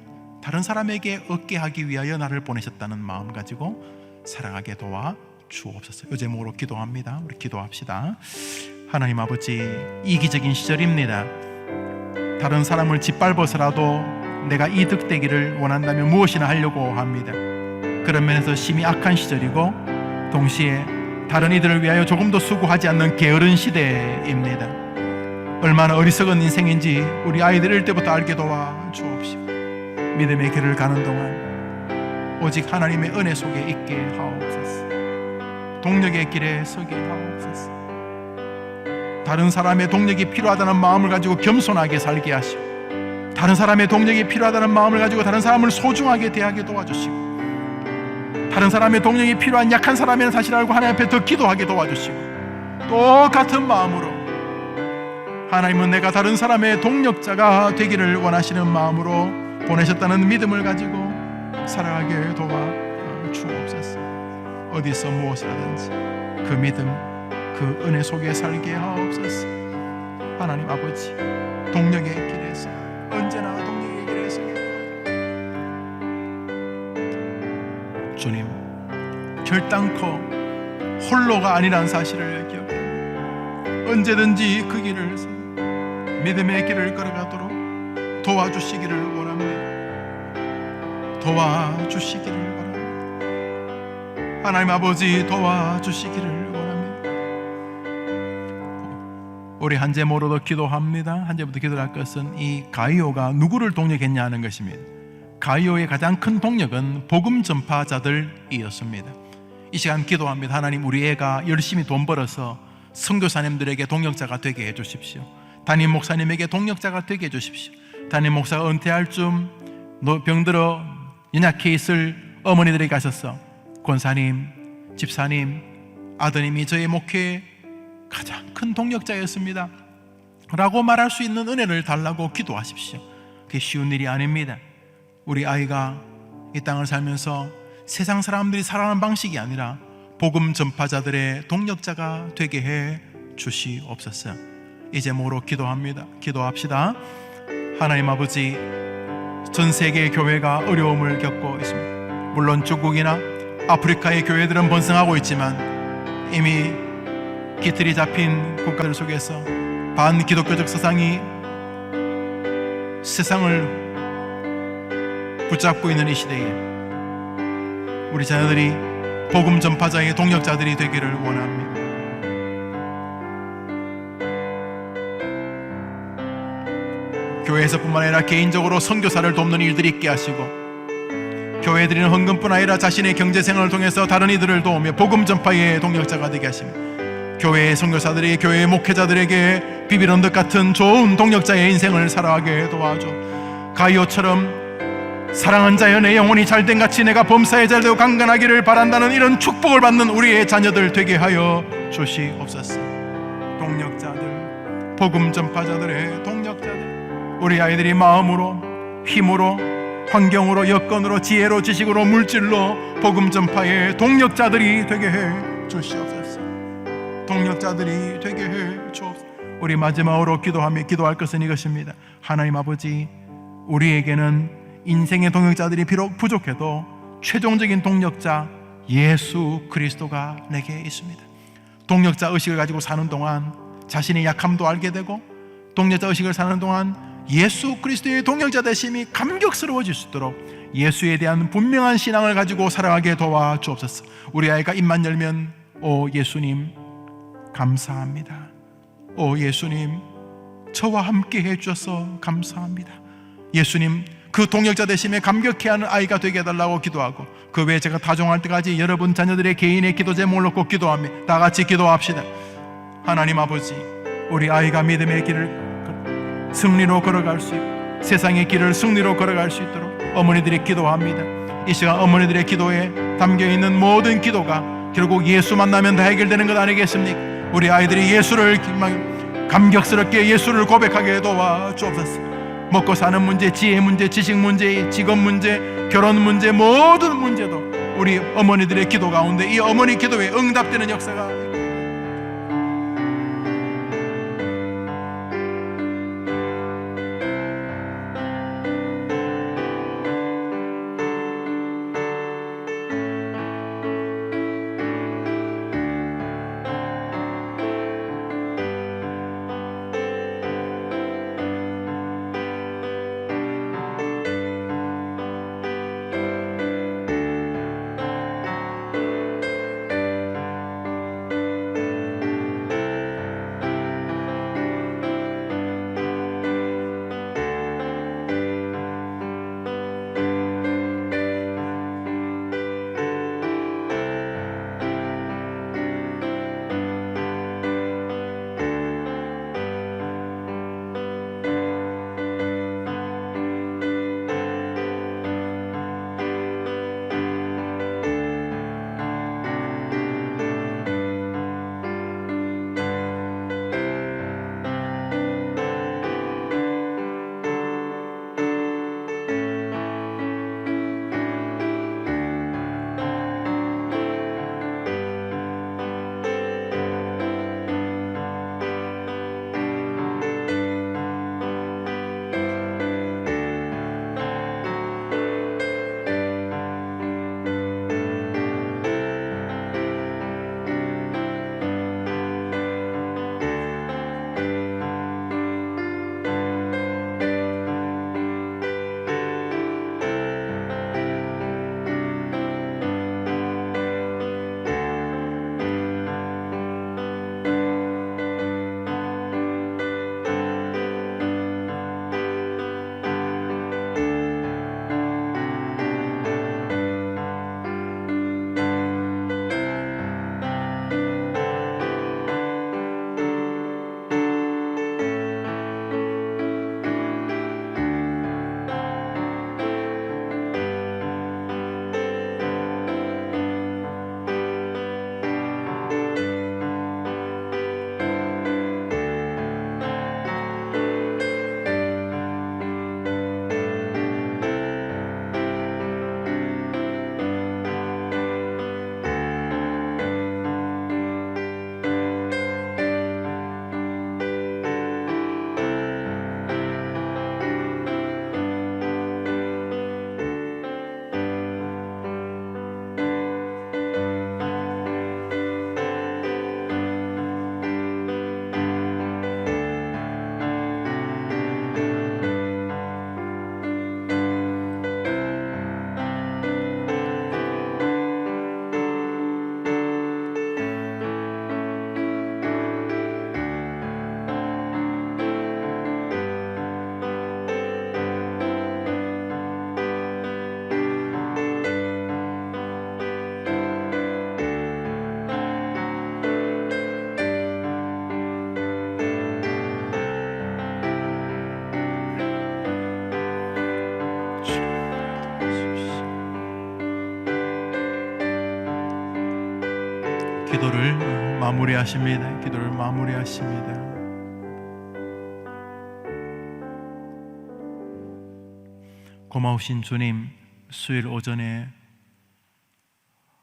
다른 사람에게 얻게 하기 위하여 나를 보내셨다는 마음 가지고 살아가게 도와 주옵소서. 이 제목으로 기도합니다. 우리 기도합시다. 하나님 아버지, 이기적인 시절입니다. 다른 사람을 짓밟아서라도 내가 이득되기를 원한다면 무엇이나 하려고 합니다. 그런 면에서 심히 악한 시절이고, 동시에 다른 이들을 위하여 조금도 수고하지 않는 게으른 시대입니다. 얼마나 어리석은 인생인지 우리 아이들 이럴 때부터 알게 도와 주옵시고, 믿음의 길을 가는 동안 오직 하나님의 은혜 속에 있게 하옵소서. 동력의 길에 서게 하옵소서. 다른 사람의 동력이 필요하다는 마음을 가지고 겸손하게 살게 하시고, 다른 사람의 동력이 필요하다는 마음을 가지고 다른 사람을 소중하게 대하게 도와주시고, 다른 사람의 동력이 필요한 약한 사람이라는 사실을 알고 하나님 앞에 더 기도하게 도와주시고, 똑같은 마음으로 하나님은 내가 다른 사람의 동력자가 되기를 원하시는 마음으로 보내셨다는 믿음을 가지고 살아가게 도와 주옵소서. 어디서 무엇을 하든지 그 믿음, 그 은혜 속에 살게 하옵소서. 하나님 아버지, 동력의 길에서 언제나 동력의 길에서 주님, 결단코 홀로가 아니란 사실을 기억합니다. 언제든지 그 길을 믿음의 길을 걸어가도록 도와주시기를 원합니다. 도와주시기를 바랍니다. 하나님 아버지, 도와주시기를 원합니다. 우리 한 제목으로도 기도합니다. 한 제목부터 기도할 것은 이 가이오가 누구를 동력했냐 하는 것입니다. 가이오의 가장 큰 동력은 복음 전파자들이었습니다. 이 시간 기도합니다. 하나님, 우리 애가 열심히 돈 벌어서 선교사님들에게 동력자가 되게 해주십시오. 담임 목사님에게 동력자가 되게 해주십시오. 담임 목사가 은퇴할 쯤 병들어 연약해 있을 어머니들에게 가셔서 권사님, 집사님, 아드님이 저의 목회의 가장 큰 동력자였습니다 라고 말할 수 있는 은혜를 달라고 기도하십시오. 그게 쉬운 일이 아닙니다. 우리 아이가 이 땅을 살면서 세상 사람들이 살아가는 방식이 아니라 복음 전파자들의 동력자가 되게 해 주시옵소서. 이 제목으로 기도합니다. 기도합시다. 하나님 아버지, 전 세계의 교회가 어려움을 겪고 있습니다. 물론 중국이나 아프리카의 교회들은 번성하고 있지만 이미 깃들이 잡힌 국가들 속에서 반기독교적 사상이 세상을 붙잡고 있는 이 시대에 우리 자녀들이 복음 전파자의 동력자들이 되기를 원합니다. 교회에서뿐만 아니라 개인적으로 선교사를 돕는 일들이 있게 하시고, 교회에 드리는 헌금뿐 아니라 자신의 경제생활을 통해서 다른 이들을 도우며 복음 전파의 동력자가 되게 하십니다. 교회의 선교사들이 교회의 목회자들에게 비빌 언덕 같은 좋은 동력자의 인생을 살아가게 도와줘. 가이오처럼 사랑한 자여 내 영혼이 잘된 같이 내가 범사에 잘되고 강건하기를 바란다는 이런 축복을 받는 우리의 자녀들 되게 하여 주시옵소서. 동력자들, 복음 전파자들의 동력자들, 우리 아이들이 마음으로, 힘으로, 환경으로, 여건으로, 지혜로, 지식으로, 물질로 복음 전파의 동력자들이 되게 해 주시옵소서. 동력자들이 되게 해 주옵소서. 우리 마지막으로 기도할 것은 이것입니다. 하나님 아버지, 우리에게는 인생의 동력자들이 비록 부족해도 최종적인 동력자 예수 그리스도가 내게 있습니다. 동력자 의식을 가지고 사는 동안 자신의 약함도 알게 되고, 동력자 의식을 사는 동안 예수 그리스도의 동력자 되심이 감격스러워질 수 있도록 예수에 대한 분명한 신앙을 가지고 살아가게 도와주옵소서. 우리 아이가 입만 열면 오 예수님 감사합니다, 오 예수님 저와 함께 해주셔서 감사합니다, 예수님 그 동력자 되심에 감격해하는 아이가 되게 해달라고 기도하고, 그 외에 제가 다정할 때까지 여러분 자녀들의 개인의 기도 제목을 놓고 기도합니다. 다 같이 기도합시다. 하나님 아버지, 우리 아이가 믿음의 길을 승리로 걸어갈 수 있고 세상의 길을 승리로 걸어갈 수 있도록 어머니들이 기도합니다. 이 시간 어머니들의 기도에 담겨있는 모든 기도가 결국 예수 만나면 다 해결되는 것 아니겠습니까? 우리 아이들이 예수를 감격스럽게 예수를 고백하게 도와주옵소서. 먹고 사는 문제, 지혜 문제, 지식 문제, 직업 문제, 결혼 문제, 모든 문제도 우리 어머니들의 기도 가운데 이 어머니 기도에 응답되는 역사가 기도를 마무리하십니다. 기도를 마무리하십니다. 고마우신 주님, 수요일 오전에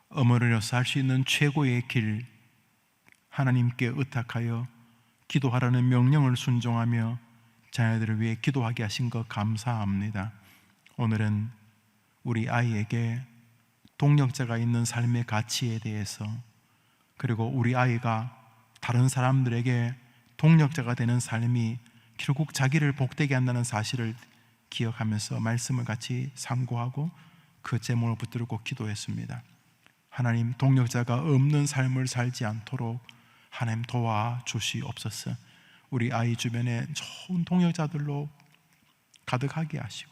어머니로서 할 수 있는 최고의 길, 하나님께 의탁하여 기도하라는 명령을 순종하며 자녀들을 위해 기도하게 하신 것 감사합니다. 오늘은 우리 아이에게 동력자가 있는 삶의 가치에 대해서, 그리고 우리 아이가 다른 사람들에게 동력자가 되는 삶이 결국 자기를 복되게 한다는 사실을 기억하면서 말씀을 같이 상고하고 그 제목을 붙들고 기도했습니다. 하나님, 동력자가 없는 삶을 살지 않도록 하나님 도와주시옵소서. 우리 아이 주변에 좋은 동력자들로 가득하게 하시고,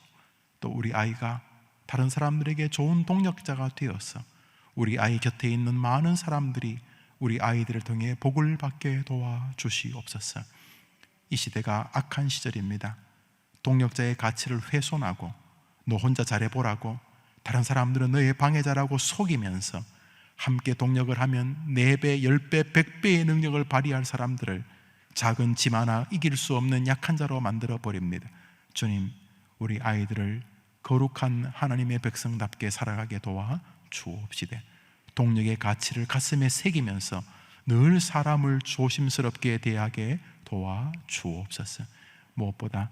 또 우리 아이가 다른 사람들에게 좋은 동력자가 되어서 우리 아이 곁에 있는 많은 사람들이 우리 아이들을 통해 복을 받게 도와주시옵소서. 이 시대가 악한 시절입니다. 동력자의 가치를 훼손하고 너 혼자 잘해보라고, 다른 사람들은 너의 방해자라고 속이면서 함께 동력을 하면 4배, 10배, 100배의 능력을 발휘할 사람들을 작은 짐 하나 이길 수 없는 약한 자로 만들어버립니다. 주님, 우리 아이들을 거룩한 하나님의 백성답게 살아가게 도와 주옵시되, 동력의 가치를 가슴에 새기면서 늘 사람을 조심스럽게 대하게 도와 주옵소서. 무엇보다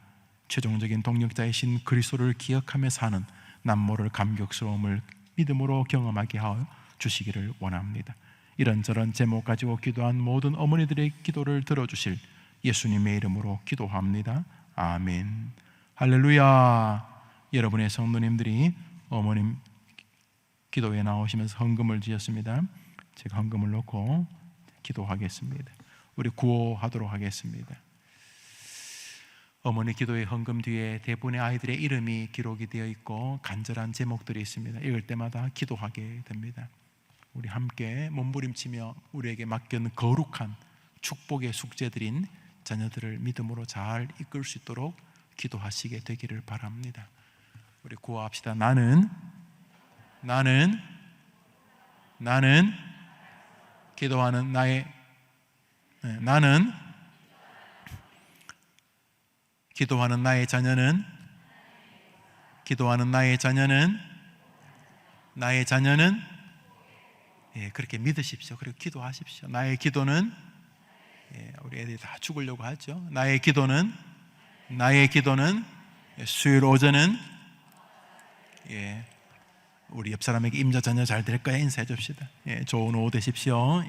최종적인 동력자이신 그리스도를 기억하며 사는 남모를 감격스러움을 믿음으로 경험하게 하여 주시기를 원합니다. 이런저런 제목 가지고 기도한 모든 어머니들의 기도를 들어주실 예수님의 이름으로 기도합니다. 아멘. 할렐루야. 여러분의 성도님들이 어머님 기도에 나오시면서 헌금을 주셨습니다. 제가 헌금을 넣고 기도하겠습니다. 우리 구호하도록 하겠습니다. 어머니 기도의 헌금 뒤에 대부분의 아이들의 이름이 기록이 되어 있고 간절한 제목들이 있습니다. 읽을 때마다 기도하게 됩니다. 우리 함께 몸부림치며 우리에게 맡겨는 거룩한 축복의 숙제들인 자녀들을 믿음으로 잘 이끌 수 있도록 기도하시게 되기를 바랍니다. 우리 구호합시다. 나는 기도하는 기도하는 나의 자녀는 그렇게 믿으십시오. 그리고 기도하십시오. 나의 기도는, 우리 애들이 다 죽으려고 하죠. 나의 기도는 수요일 오전은 우리 옆 사람에게 임자 자녀 잘 될 거야 인사해 줍시다. 좋은 오후 되십시오.